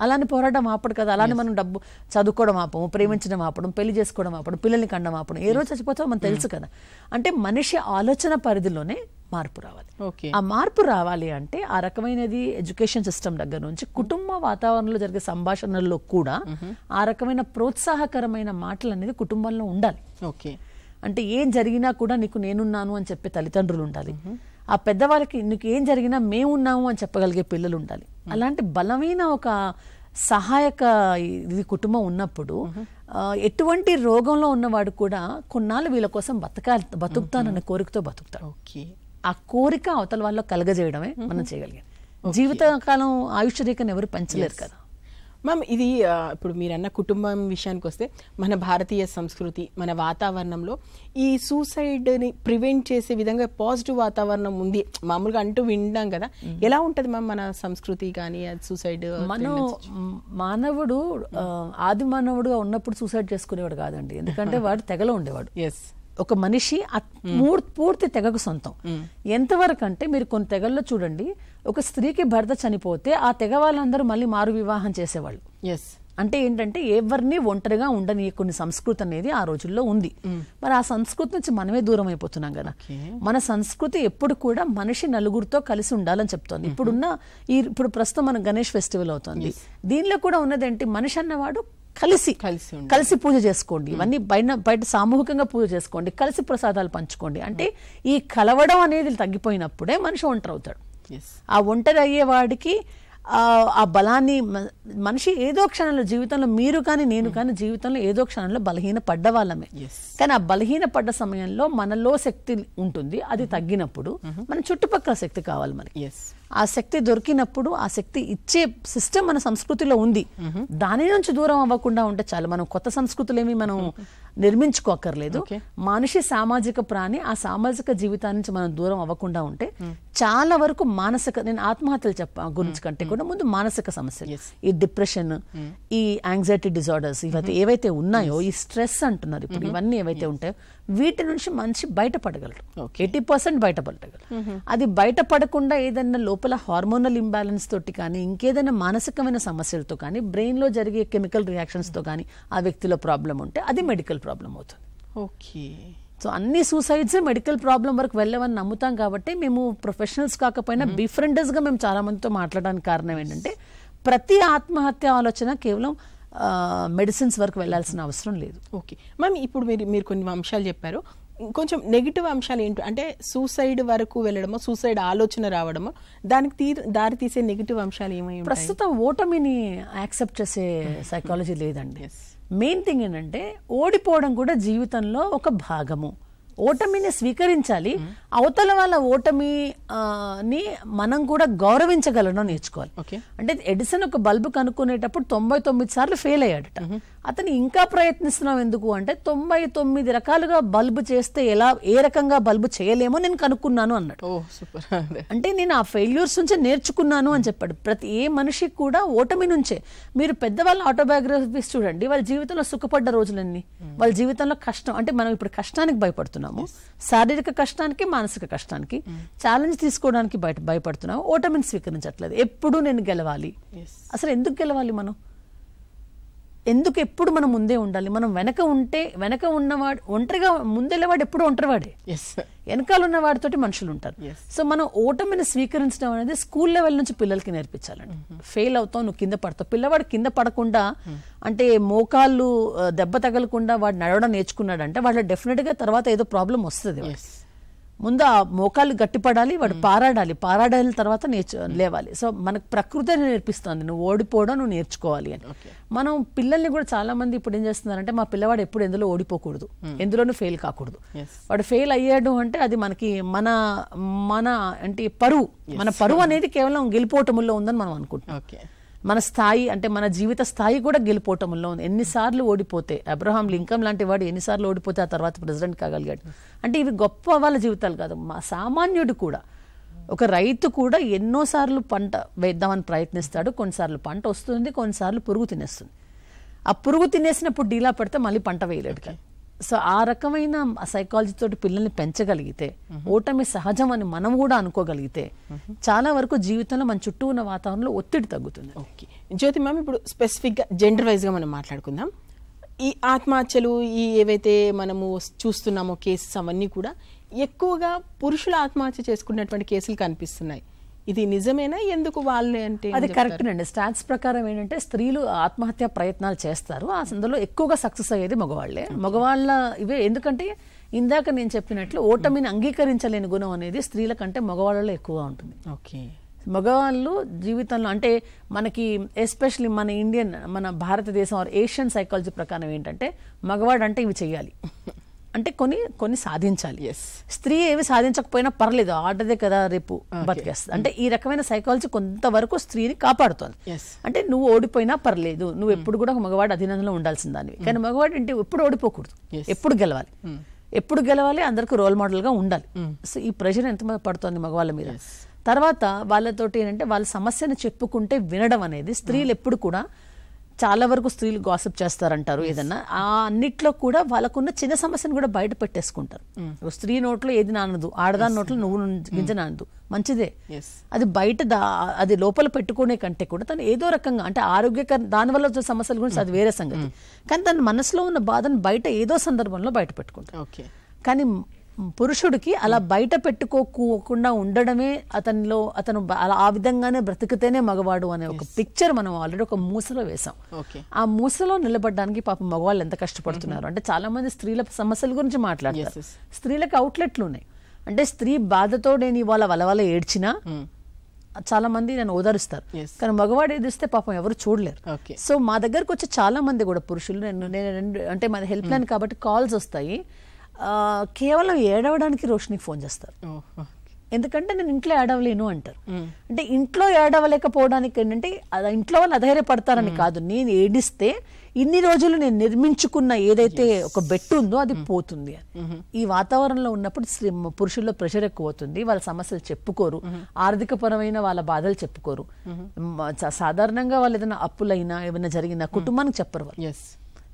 S2: అలానే పోరాటం ఆపడు కదా, అలానే మనం డబ్బు చదువుకోవడం ఆపము, ప్రేమించడం ఆపడం, పెళ్లి చేసుకోవడం ఆపడం, పిల్లల్ని కండం ఆపడం, ఏ రోజు చచ్చిపోతామో మనకు తెలుసు కదా. అంటే మనిషి ఆలోచన పరిధిలోనే మార్పు రావాలి. ఆ మార్పు రావాలి అంటే ఆ రకమైనది ఎడ్యుకేషన్ సిస్టమ్ దగ్గర నుంచి కుటుంబ వాతావరణంలో జరిగే సంభాషణల్లో కూడా ఆ రకమైన ప్రోత్సాహకరమైన మాటలు అనేది కుటుంబంలో ఉండాలి. అంటే ఏం జరిగినా కూడా నీకు నేనున్నాను అని చెప్పే తల్లిదండ్రులు ఉండాలి. ఆ పెద్దవాళ్ళకి నీకు ఏం జరిగినా మేమున్నాము అని చెప్పగలిగే పిల్లలు ఉండాలి. అలాంటి బలమైన ఒక సహాయక ఇది కుటుంబం ఉన్నప్పుడు ఎటువంటి రోగంలో ఉన్నవాడు కూడా కొన్నాళ్ళు వీళ్ళ కోసం బతుకుతానన్న కోరికతో బతుకుతాడు. ఆ కోరిక అవతల వాళ్ళలో కలగజేయడమే మనం చేయగలిగాం. జీవితకాలం ఆయుష్ రేఖను ఎవరు పెంచలేరు కదా.
S1: మ్యామ్, ఇది ఇప్పుడు మీరన్న కుటుంబం విషయానికి వస్తే మన భారతీయ సంస్కృతి మన వాతావరణంలో ఈ సూసైడ్ని ప్రివెంట్ చేసే విధంగా పాజిటివ్ వాతావరణం ఉంది మామూలుగా అంటూ వింటాం కదా, ఎలా ఉంటుంది మ్యామ్ మన సంస్కృతి కానీ సూసైడ్?
S2: మానవుడు ఆది మానవుడుగా ఉన్నప్పుడు సూసైడ్ చేసుకునేవాడు కాదండి, ఎందుకంటే వాడు తెగలో ఉండేవాడు. ఒక మనిషి పూర్తి తెగకు సొంతం. ఎంతవరకు అంటే మీరు కొన్ని తెగల్లో చూడండి, ఒక స్త్రీకి భర్త చనిపోతే ఆ తెగ వాళ్ళందరూ మళ్ళీ మారు వివాహం చేసేవాళ్ళు. అంటే ఏంటంటే ఎవరిని ఒంటరిగా ఉండని కొన్ని సంస్కృతి అనేది ఆ రోజుల్లో ఉంది. మరి ఆ సంస్కృతి నుంచి మనమే దూరం అయిపోతున్నాం కదా. మన సంస్కృతి ఎప్పుడు కూడా మనిషి నలుగురితో కలిసి ఉండాలని చెప్తోంది. ఇప్పుడు ప్రస్తుతం మన గణేష్ ఫెస్టివల్ అవుతుంది, దీనిలో కూడా ఉన్నదేంటి, మనిషి అన్నవాడు కలిసి పూజ చేసుకోండి, ఇవన్నీ బయట సామూహికంగా పూజ చేసుకోండి, కలిసి ప్రసాదాలు పంచుకోండి. అంటే ఈ కలవడం అనేది తగ్గిపోయినప్పుడే మనిషి ఒంటరి అవుతాడు. ఆ ఒంటరి అయ్యేవాడికి ఆ బలాన్ని మనిషి ఏదో క్షణంలో జీవితంలో మీరు కానీ నేను కానీ జీవితంలో ఏదో క్షణంలో బలహీన పడ్డ వాళ్ళమే. కానీ ఆ బలహీన పడ్డ సమయంలో మనలో శక్తి ఉంటుంది, అది తగ్గినప్పుడు మన చుట్టుపక్కల శక్తి కావాలి మనకి. ఆ శక్తి దొరికినప్పుడు ఆ శక్తి ఇచ్చే సిస్టమ్ మన సంస్కృతిలో ఉంది, దాని నుంచి దూరం అవ్వకుండా ఉంటే చాలు. మనం కొత్త సంస్కృతులేమి మనం నిర్మించుకోకర్లేదు. మనిషి సామాజిక ప్రాణి. ఆ సామాజిక జీవితాన్ని నుంచి మనం దూరం అవ్వకుండా ఉంటే చాలా వరకు మానసిక, నేను ఆత్మహత్యలు గురించి కంటే కూడా ముందు మానసిక సమస్యలు, ఈ డిప్రెషన్, ఈ యాంగ్జైటీ డిజార్డర్స్, ఇవైతే ఏవైతే ఉన్నాయో, ఈ స్ట్రెస్ అంటున్నారు ఇప్పుడు, ఇవన్నీ ఏవైతే ఉంటాయో వీటి నుంచి మనిషి బయటపడగలరు. 80% బయటపడగలరు. అది బయటపడకుండా ఏదైనా లోపల హార్మోనల్ ఇంబ్యాలెన్స్ తోటి కానీ, ఇంకేదైనా మానసికమైన సమస్యలతో కానీ, బ్రెయిన్ లో జరిగే కెమికల్ రియాక్షన్స్ తో కానీ ఆ వ్యక్తిలో ప్రాబ్లం ఉంటే అది మెడికల్ ప్రాబ్లం అవుతుంది.
S1: ఓకే.
S2: సో అన్ని సూసైడ్స్ మెడికల్ ప్రాబ్లం వరకు వెళ్ళవని నమ్ముతాం. కాబట్టి మేము ప్రొఫెషనల్స్ కాకపోయినా బిఫ్రెండర్స్ గా మేము చాలా మందితో మాట్లాడడానికి కారణం ఏంటంటే ప్రతి ఆత్మహత్య ఆలోచన కేవలం మెడిసిన్స్ వరకు వెళ్లాల్సిన అవసరం లేదు.
S1: ఓకే మ్యామ్, ఇప్పుడు మీరు కొన్ని అంశాలు చెప్పారు. కొంచెం నెగిటివ్ అంశాలు ఏంటి అంటే సూసైడ్ వరకు వెళ్ళడమో, సూసైడ్ ఆలోచన రావడమో, దానికి దారి తీసే నెగిటివ్ అంశాలు ఏమై?
S2: ప్రస్తుతం ఓటమిని యాక్సెప్ట్ చేసే సైకాలజీ లేదండి. మెయిన్ థింగ్ ఏంటంటే ఓడిపోవడం కూడా జీవితంలో ఒక భాగము. ఓటమిని స్వీకరించాలి. అవతల వాళ్ళ ఓటమిని మనం కూడా గౌరవించగలడం నేర్చుకోవాలి. అంటే ఎడిసన్ ఒక బల్బు కనుక్కునేటప్పుడు 99 సార్లు ఫెయిల్ అయ్యాడట. అతను ఇంకా ప్రయత్నిస్తున్నాం ఎందుకు అంటే 99 రకాలుగా బల్బు చేస్తే ఏ రకంగా బల్బు చేయలేమో నేను కనుక్కున్నాను అన్నాడు. అంటే నేను ఆ ఫెయిల్యూర్స్ నుంచే నేర్చుకున్నాను అని చెప్పాడు. ఏ మనిషికి కూడా ఓటమి నుంచే. మీరు పెద్దవాళ్ళ ఆటోబయోగ్రఫీస్ చూడండి, వాళ్ళ జీవితంలో సుఖపడ్డ రోజులన్నీ, వాళ్ళ జీవితంలో కష్టం అంటే మనం ఇప్పుడు కష్టానికి భయపడుతున్నాము, శారీరక కష్టానికి, మానసిక కష్టానికి, ఛాలెంజ్ తీసుకోవడానికి భయపడుతున్నాము, ఓటమిని స్వీకరించట్లేదు. ఎప్పుడు నేను గెలవాలి. అసలు ఎందుకు గెలవాలి? మనం ఎందుకు ఎప్పుడు మనం ముందే ఉండాలి? మనం వెనక ఉన్నవాడు ఒంటరిగా ముందెళ్ళేవాడు ఎప్పుడు ఒంటరివాడే, వెనకాల ఉన్న వాడితోటి మనుషులు ఉంటారు. సో మనం ఓటమిని స్వీకరించడం అనేది స్కూల్ లెవెల్ నుంచి పిల్లలకి నేర్పించాలండి. ఫెయిల్ అవుతావు, నువ్వు కింద పడతావు. పిల్లవాడు కింద పడకుండా అంటే మోకాళ్ళు దెబ్బ తగలకుండా వాడు నడవడం నేర్చుకున్నాడంటే వాళ్ళ డెఫినెట్ గా తర్వాత ఏదో ప్రాబ్లం వస్తుంది. ముందు ఆ మోకాళ్ళు గట్టిపడాలి, వాడు పారాడాలి తర్వాత లేవాలి. సో మనకు ప్రకృతి నేర్పిస్తుంది నువ్వు ఓడిపోవడం నువ్వు నేర్చుకోవాలి అని. మనం పిల్లల్ని కూడా చాలా మంది ఇప్పుడు ఏం చేస్తున్నారంటే మా పిల్లవాడు ఎప్పుడు ఎందులో ఓడిపోకూడదు, ఎందులోనూ ఫెయిల్ కాకూడదు. వాడు ఫెయిల్ అయ్యాడు అంటే అది మనకి మన అంటే మన పరువు అనేది కేవలం గెలిపోవటముల్లో ఉందని మనం అనుకుంటున్నాం. మన స్థాయి అంటే మన జీవిత స్థాయి కూడా గెలిపోవటంలో ఉంది. ఎన్నిసార్లు ఓడిపోతే, అబ్రహాం లింకన్ లాంటి వాడు ఎన్నిసార్లు ఓడిపోతే ఆ తర్వాత ప్రెసిడెంట్ కాగలిగాడు అంటే ఇవి గొప్ప వాళ్ళ జీవితాలు కాదు, మా సామాన్యుడు కూడా. ఒక రైతు కూడా ఎన్నోసార్లు పంట వేద్దామని ప్రయత్నిస్తాడు, కొన్నిసార్లు పంట వస్తుంది, కొన్నిసార్లు పురుగు తినేస్తుంది. ఆ పురుగు తినేసినప్పుడు డీలా పడితే మళ్ళీ పంట వేయలేడు. సో ఆ రకమైన సైకాలజీ తోటి పిల్లల్ని పెంచగలిగితే, ఓటమి సహజం అని మనం కూడా అనుకోగలిగితే చాలా వరకు జీవితంలో మన చుట్టూ ఉన్న వాతావరణంలో ఒత్తిడి తగ్గుతుంది.
S1: ఓకే జ్యోతి మ్యామ్, ఇప్పుడు స్పెసిఫిక్గా జెండర్ వైజ్గా మనం మాట్లాడుకుందాం. ఈ ఆత్మహత్యలు ఏవైతే మనము చూస్తున్నామో కేసెస్ అవన్నీ కూడా ఎక్కువగా పురుషులు ఆత్మహత్య చేసుకున్నటువంటి కేసులు కనిపిస్తున్నాయి. ఇది నిజమేనా? ఎందుకు వాళ్ళే అంటే?
S2: అది కరెక్ట్ అండి. స్టాట్స్ ప్రకారం ఏంటంటే స్త్రీలు ఆత్మహత్య ప్రయత్నాలు చేస్తారు, అందులో ఎక్కువగా సక్సెస్ అయ్యేది మగవాళ్లే. మగవాళ్ళ ఇవే ఎందుకంటే ఇందాక నేను చెప్పినట్లు ఓటమిని అంగీకరించలేని గుణం అనేది స్త్రీల కంటే మగవాళ్ళలో ఎక్కువగా ఉంటుంది.
S1: ఓకే,
S2: మగవాళ్ళు జీవితంలో అంటే మనకి ఎస్పెషల్లీ మన భారతదేశం ఏషియన్ సైకాలజీ ప్రకారం ఏంటంటే మగవాడు అంటే ఇవి చెయ్యాలి అంటే కొన్ని సాధించాలి. స్త్రీ ఏవి సాధించకపోయినా పర్లేదు, ఆడదే కదా రేపు బతికేస్తుంది. అంటే ఈ రకమైన సైకాలజీ కొంతవరకు స్త్రీని కాపాడుతోంది. అంటే నువ్వు ఓడిపోయినా పర్లేదు, నువ్వు ఎప్పుడు కూడా మగవాడు అధీనంలో ఉండాల్సిన దానివి. కానీ మగవాడు అంటే ఎప్పుడు ఓడిపోకూడదు, ఎప్పుడు గెలవాలి, అందరికి రోల్ మోడల్ గా ఉండాలి. సో ఈ ప్రెషర్ ఎంత పడుతోంది మగవాళ్ళ మీద. తర్వాత వాళ్ళతోటి ఏంటంటే వాళ్ళ సమస్యను చెప్పుకుంటే వినడం అనేది, స్త్రీలు ఎప్పుడు కూడా చాలా వరకు స్త్రీలు గాసిప్ చేస్తారంటారు ఏదన్నా, ఆ అన్నిట్లో కూడా వాళ్ళకున్న చిన్న సమస్యను కూడా బయట పెట్టేసుకుంటారు. స్త్రీ నోట్లో ఏది నానదు, ఆడదాని నోట్లో నువ్వు గింజ నానదు, మంచిదే. అది బయట అది లోపల పెట్టుకునే కంటే కూడా తను ఏదో రకంగా అంటే ఆరోగ్యకర దానివల్ల వచ్చే సమస్యల గురించి అది వేరే సంగతి. కానీ తన మనసులో ఉన్న బాధను బయట ఏదో సందర్భంలో బయట పెట్టుకుంటారు. కానీ పురుషుడికి అలా బయట పెట్టుకోకుండా ఉండడమే అతను ఆ విధంగానే బ్రతికితేనే మగవాడు అనే ఒక పిక్చర్ మనం ఆల్రెడీ ఒక మూసలో వేసాం. ఆ మూసలో నిలబడడానికి పాపం మగవాళ్ళు ఎంత కష్టపడుతున్నారు అంటే చాలా మంది స్త్రీల సమస్యల గురించి మాట్లాడతారు. స్త్రీలకు అవుట్లెట్లు ఉన్నాయి. అంటే స్త్రీ బాధతో నేను ఇవాళ వలవల ఏడ్చినా చాలా మంది నన్ను ఓదారుస్తారు, కానీ మగవాడు ఏదిస్తే పాపం ఎవరు చూడలేరు. సో మా దగ్గరకు వచ్చే చాలా మంది కూడా పురుషులు నేను అంటే మాది హెల్ప్ లైన్ కాబట్టి కాల్స్ వస్తాయి, కేవలం ఏడవడానికి రోషినికి ఫోన్ చేస్తారు. ఎందుకంటే నేను ఇంట్లో ఏడవలేను అంటారు. అంటే ఇంట్లో ఏడవలేకపోవడానికి ఏంటంటే ఇంట్లో వాళ్ళు అధైర్యపడతారని కాదు, నేను ఏడిస్తే ఇన్ని రోజులు నేను నిర్మించుకున్న ఏదైతే ఒక బెట్టు ఉందో అది పోతుంది అని. ఈ వాతావరణంలో ఉన్నప్పుడు పురుషుల్లో ప్రెషర్ ఎక్కువ అవుతుంది, వాళ్ళ సమస్యలు చెప్పుకోరు, ఆర్థిక పరమైన వాళ్ళ బాధలు చెప్పుకోరు, సాధారణంగా వాళ్ళు ఏదైనా అప్పులైనా ఏమైనా జరిగినా కుటుంబానికి చెప్పరు వాళ్ళు.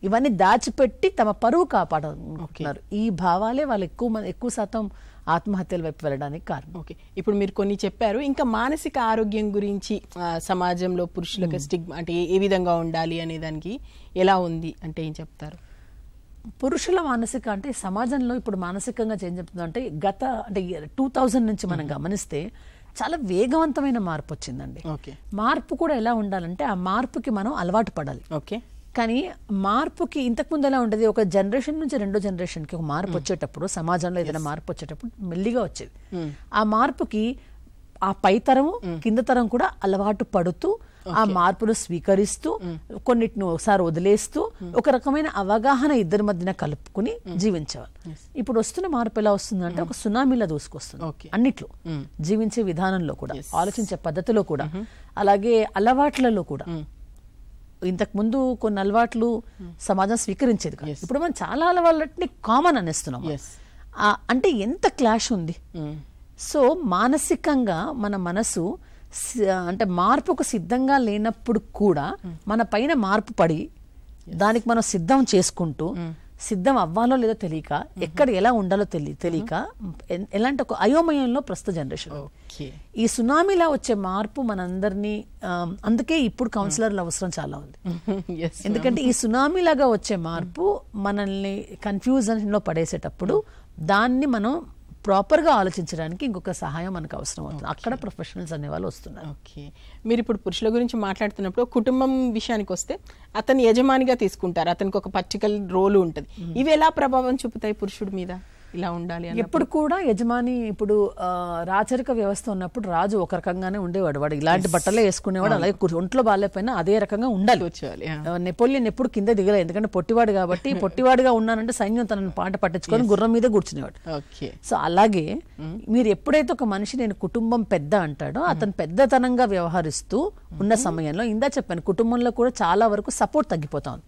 S2: ఇవన్నీ దాచిపెట్టి తమ పరువు కాపాడుకుంటున్నారు. ఈ భావాలే వాళ్ళు ఎక్కువ శాతం ఆత్మహత్యల వైపు వెళ్ళడానికి కారణం.
S1: ఓకే, ఇప్పుడు మీరు కొన్ని చెప్పారు, ఇంకా మానసిక ఆరోగ్యం గురించి సమాజంలో పురుషులకు స్టిగ్మా అంటే ఏ విధంగా ఉండాలి అనే దానికి ఎలా ఉంది అంటే ఏం చెప్తారు?
S2: పురుషుల మానసిక అంటే సమాజంలో ఇప్పుడు మానసికంగా ఏం చెప్తుందంటే అంటే 2000 నుంచి మనం గమనిస్తే చాలా వేగవంతమైన మార్పు వచ్చిందండి. మార్పు కూడా ఎలా ఉండాలంటే ఆ మార్పుకి మనం అలవాటు పడాలి.
S1: ఓకే,
S2: కానీ మార్పుకి ఇంతకుముందు ఎలా ఉండేది, ఒక జనరేషన్ నుంచి రెండో జనరేషన్కి ఒక మార్పు వచ్చేటప్పుడు, సమాజంలో ఏదైనా మార్పు వచ్చేటప్పుడు మెల్లిగా వచ్చేది. ఆ మార్పుకి ఆ పై తరము కింద తరం కూడా అలవాటు పడుతూ ఆ మార్పును స్వీకరిస్తూ కొన్నిటిని ఒకసారి వదిలేస్తూ ఒక రకమైన అవగాహన ఇద్దరి మధ్యన కలుపుకుని జీవించేవాళ్ళు. ఇప్పుడు వస్తున్న మార్పు ఎలా వస్తుందంటే ఒక సునామీలా దూసుకొస్తుంది అన్నిట్లో, జీవించే విధానంలో కూడా, ఆలోచించే పద్ధతిలో కూడా, అలాగే అలవాట్లలో కూడా. ఇంతకు ముందు కొన్ని అలవాట్లు సమాజం స్వీకరించేది కాదు, ఇప్పుడు మనం చాలా అలవాట్లని కామన్ అనేస్తున్నాం. అంటే ఎంత క్లాష్ ఉంది. సో మానసికంగా మన మనసు అంటే మార్పుకు సిద్ధంగా లేనప్పుడు కూడా మన పైన మార్పు పడి దానికి మనం సిద్ధం చేసుకుంటూ, సిద్ధం అవ్వాలో లేదో తెలియక, ఎక్కడ ఎలా ఉండాలో తెలియక ఎలాంటి ఒక అయోమయంలో ప్రస్తుత జనరేషన్. ఈ సునామీలా వచ్చే మార్పు మనందరినీ, అందుకే ఇప్పుడు కౌన్సిలర్ల అవసరం చాలా ఉంది. ఎందుకంటే ఈ సునామీలాగా వచ్చే మార్పు మనల్ని కన్ఫ్యూజన్ లో పడేసేటప్పుడు దాన్ని మనం ప్రాపర్ గా ఆలోచించడానికి ఇంకొక సహాయం మనకు అవసరం అవుతుంది. అక్కడ ప్రొఫెషనల్స్ అనే వాళ్ళు వస్తున్నారు.
S1: ఓకే, మీరు ఇప్పుడు పురుషుల గురించి మాట్లాడుతున్నప్పుడు కుటుంబం విషయానికి వస్తే అతని యజమానిగా తీసుకుంటారు, అతనికి ఒక పర్టికులర్ రోల్ ఉంటుంది. ఇవి ఎలా ప్రభావం చూపుతాయి పురుషుడి మీద? ఇలా ఉండాలి
S2: ఎప్పుడు కూడా యజమాని, ఇప్పుడు రాచరిక వ్యవస్థ ఉన్నప్పుడు రాజు ఒక రకంగానే ఉండేవాడు, వాడు ఇలాంటి బట్టలే వేసుకునేవాడు, అలాగే ఒంట్లో బాగాలేకపోయినా అదే రకంగా ఉండాలి. నెపోలియన్ ఎప్పుడు కింద దిగలేదు, ఎందుకంటే పొట్టివాడు కాబట్టి. పొట్టివాడుగా ఉన్నానంటే సైన్యం తనని పాట పట్టించుకొని గుర్రం మీద కూర్చునేవాడు. సో అలాగే మీరు ఎప్పుడైతే ఒక మనిషి నేను కుటుంబం పెద్ద అంటాడో, అతను పెద్దతనంగా వ్యవహరిస్తూ ఉన్న సమయంలో, ఇందా చెప్పాను, కుటుంబంలో కూడా చాలా వరకు సపోర్ట్ తగ్గిపోతా ఉంది.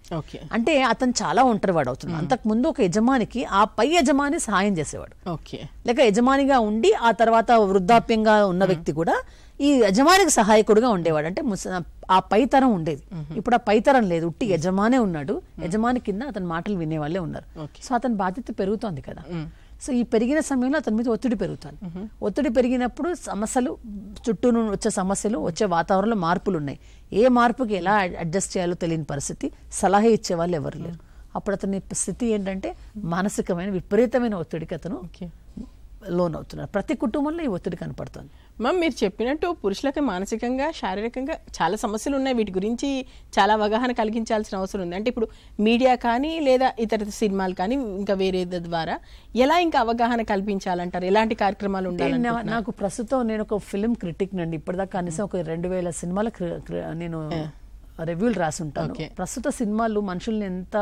S2: అంటే అతను చాలా ఒంటరివాడు అవుతున్నాడు. అంతకు ముందు ఒక యజమానికి ఆ పై యజమాని సహాయం చేసేవాడు, లేక యజమానిగా ఉండి ఆ తర్వాత వృద్ధాప్యంగా ఉన్న వ్యక్తి కూడా ఈ యజమానికి సహాయకుడుగా ఉండేవాడు. అంటే ఆ పైతరం ఉండేది. ఇప్పుడు ఆ పైతరం లేదు, ఉట్టి యజమానే ఉన్నాడు, యజమాని కింద అతని మాటలు వినేవాళ్ళే ఉన్నారు. సో అతని బాధ్యత పెరుగుతోంది కదా. సో ఈ పెరిగిన సమయంలో అతని మీద ఒత్తిడి పెరుగుతుంది. ఒత్తిడి పెరిగినప్పుడు సమస్యలు, చుట్టూ వచ్చే సమస్యలు, వచ్చే వాతావరణంలో మార్పులు ఉన్నాయి. ఏ మార్పుకి ఎలా అడ్జస్ట్ చేయాలో తెలియని పరిస్థితి, సలహా ఇచ్చే వాళ్ళు ఎవరు లేరు. అప్పుడు అతని స్థితి ఏంటంటే మానసికమైన విపరీతమైన ఒత్తిడికి అతను లోన్ అవుతున్నారు. ప్రతి కుటుంబంలో ఈ ఒత్తిడి కనపడుతుంది.
S1: మ్యామ్, మీరు చెప్పినట్టు పురుషులకి మానసికంగా, శారీరకంగా చాలా సమస్యలు ఉన్నాయి. వీటి గురించి చాలా అవగాహన కలిగించాల్సిన అవసరం ఉంది. అంటే ఇప్పుడు మీడియా కానీ లేదా ఇతర సినిమాలు కానీ ఇంకా వేరే ద్వారా ఎలా ఇంకా అవగాహన కల్పించాలంటారు? ఎలాంటి కార్యక్రమాలు ఉండాలి?
S2: నాకు ప్రస్తుతం, నేను ఒక ఫిల్మ్ క్రిటిక్ నండి. ఇప్పటిదాకా కనీసం ఒక 2000 సినిమాల నేను రివ్యూలు రాసి ఉంటాను. ప్రస్తుత సినిమాలు మనుషుల్ని ఎంత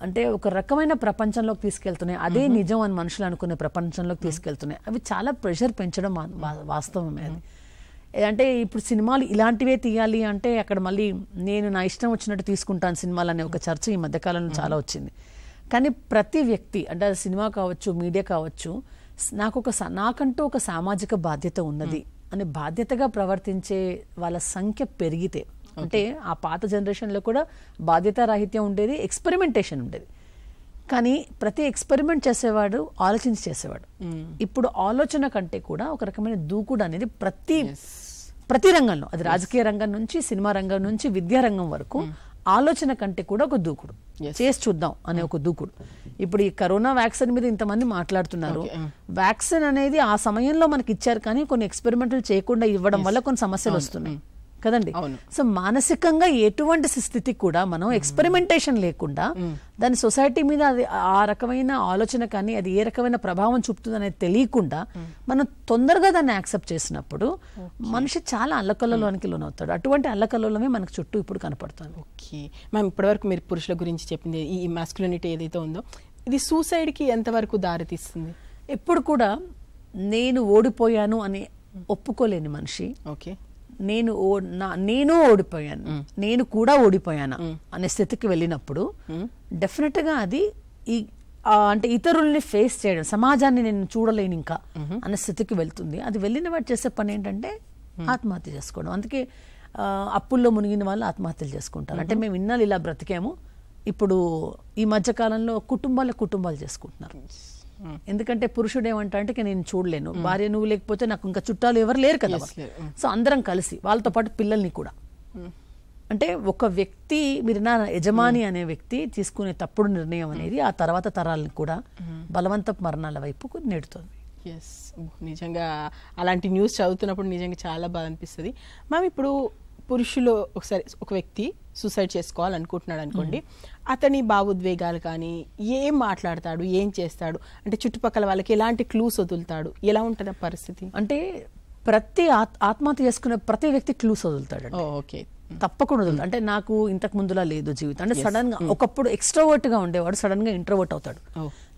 S2: అంటే ఒక రకమైన ప్రపంచంలోకి తీసుకెళ్తున్నాయి, అదే నిజం అని మనుషులు అనుకునే ప్రపంచంలోకి తీసుకెళ్తున్నాయి. అవి చాలా ప్రెషర్ పెంచడం వాస్తవమే. అది అంటే ఇప్పుడు సినిమాలు ఇలాంటివే తీయాలి అంటే అక్కడ మళ్ళీ నేను నా ఇష్టం వచ్చినట్టు తీసుకుంటాను సినిమాలు అనే ఒక చర్చ ఈ మధ్యకాలంలో చాలా వచ్చింది. కానీ ప్రతి వ్యక్తి, అంటే అది సినిమా కావచ్చు, మీడియా కావచ్చు, నాకంటూ ఒక సామాజిక బాధ్యత ఉన్నది అని బాధ్యతగా ప్రవర్తించే వాళ్ళ సంఖ్య పెరిగితే, అంటే ఆ పాత జనరేషన్లో కూడా బాధ్యతారాహిత్యం ఉండేది, ఎక్స్పెరిమెంటేషన్ ఉండేది. కానీ ప్రతి ఎక్స్పెరిమెంట్ చేసేవాడు ఆలోచించి చేసేవాడు. ఇప్పుడు ఆలోచన కంటే కూడా ఒక రకమైన దూకుడు అనేది ప్రతి రంగంలో, అది రాజకీయ రంగం నుంచి, సినిమా రంగం నుంచి, విద్యా రంగం వరకు ఆలోచన కంటే కూడా ఒక దూకుడు, చేసి చూద్దాం అనే ఒక దూకుడు. ఇప్పుడు ఈ కరోనా వ్యాక్సిన్ మీద ఇంతమంది మాట్లాడుతున్నారు. వ్యాక్సిన్ అనేది ఆ సమయంలో మనకి ఇచ్చారు, కానీ కొన్ని ఎక్స్పెరిమెంట్లు చేయకుండా ఇవ్వడం వల్ల కొన్ని సమస్యలు వస్తున్నాయి కదండి. సో మానసికంగా ఎటువంటి స్థితి కూడా మనం ఎక్స్పెరిమెంటేషన్ లేకుండా దాని సొసైటీ మీద అది ఆ రకమైన ఆలోచన కానీ అది ఏ రకమైన ప్రభావం చూపుతుంది అనేది తెలియకుండా మనం తొందరగా దాన్ని యాక్సెప్ట్ చేసినప్పుడు మనిషి చాలా అల్లకల్లోనికి లోనవుతాడు. అటువంటి అల్లకల్లోలమే మనకు చుట్టూ ఇప్పుడు కనపడుతుంది.
S1: ఓకే మ్యామ్, ఇప్పటివరకు మీరు పురుషుల గురించి చెప్పింది, ఈ మాస్కులినిటీ ఏదైతే ఉందో ఇది సూసైడ్కి ఎంతవరకు దారితీస్తుంది?
S2: ఎప్పుడు కూడా నేను ఓడిపోయాను అని ఒప్పుకోలేని మనిషి,
S1: ఓకే,
S2: నేను ఓడిపోయాను, నేను కూడా ఓడిపోయాను అనే స్థితికి వెళ్ళినప్పుడు డెఫినెట్ గా అది అంటే ఇతరుల్ని ఫేస్ చేయడం, సమాజాన్ని నేను చూడలేను ఇంకా అనే స్థితికి వెళ్తుంది. అది వెళ్ళిన వాడు చేసే పని ఏంటంటే ఆత్మహత్య చేసుకోవడం. అందుకే అప్పుల్లో మునిగిన వాళ్ళు ఆత్మహత్యలు చేసుకుంటారు. అంటే మేము ఇన్నాళ్ళు ఇలా బ్రతికాము, ఇప్పుడు ఈ మధ్య కాలంలో కుటుంబాలు చేసుకుంటున్నారు. ఎందుకంటే పురుషుడు ఏమంటా అంటే నేను చూడలేను, భార్య నువ్వు లేకపోతే నాకు ఇంకా చుట్టాలు ఎవరు లేరు కదా, సో అందరం కలిసి వాళ్ళతో పాటు పిల్లల్ని కూడా. అంటే ఒక వ్యక్తి, మీరు నా యజమాని అనే వ్యక్తి తీసుకునే తప్పుడు నిర్ణయం అనేది ఆ తర్వాత తరాలను కూడా బలవంతపు మరణాల వైపుకు నెడుతుంది.
S1: ఎస్, నిజంగా అలాంటి న్యూస్ చదువుతున్నప్పుడు నిజంగా చాలా బాధ అనిపిస్తుంది. మ్యామ్, ఇప్పుడు పురుషులు ఒక వ్యక్తి సూసైడ్ చేసుకోవాలనుకుంటున్నాడు అనుకోండి, అతని భావోద్వేగాలు కానీ ఏం మాట్లాడతాడు, ఏం చేస్తాడు, అంటే చుట్టుపక్కల వాళ్ళకి ఎలాంటి క్లూస్ వదులుతాడు, ఎలా ఉంటుంది ఆ పరిస్థితి?
S2: అంటే ఆత్మహత్య చేసుకునే ప్రతి వ్యక్తి క్లూస్ వదులుతాడు.
S1: ఓకే,
S2: తప్పకుండా వదులుతాడు. అంటే నాకు ఇంతకు ముందులా లేదు జీవితం, అంటే సడన్ గా ఒకప్పుడు ఎక్స్ట్రోవర్ట్ గా ఉండేవాడు సడన్ గా ఇంట్రోవర్ట్ అవుతాడు,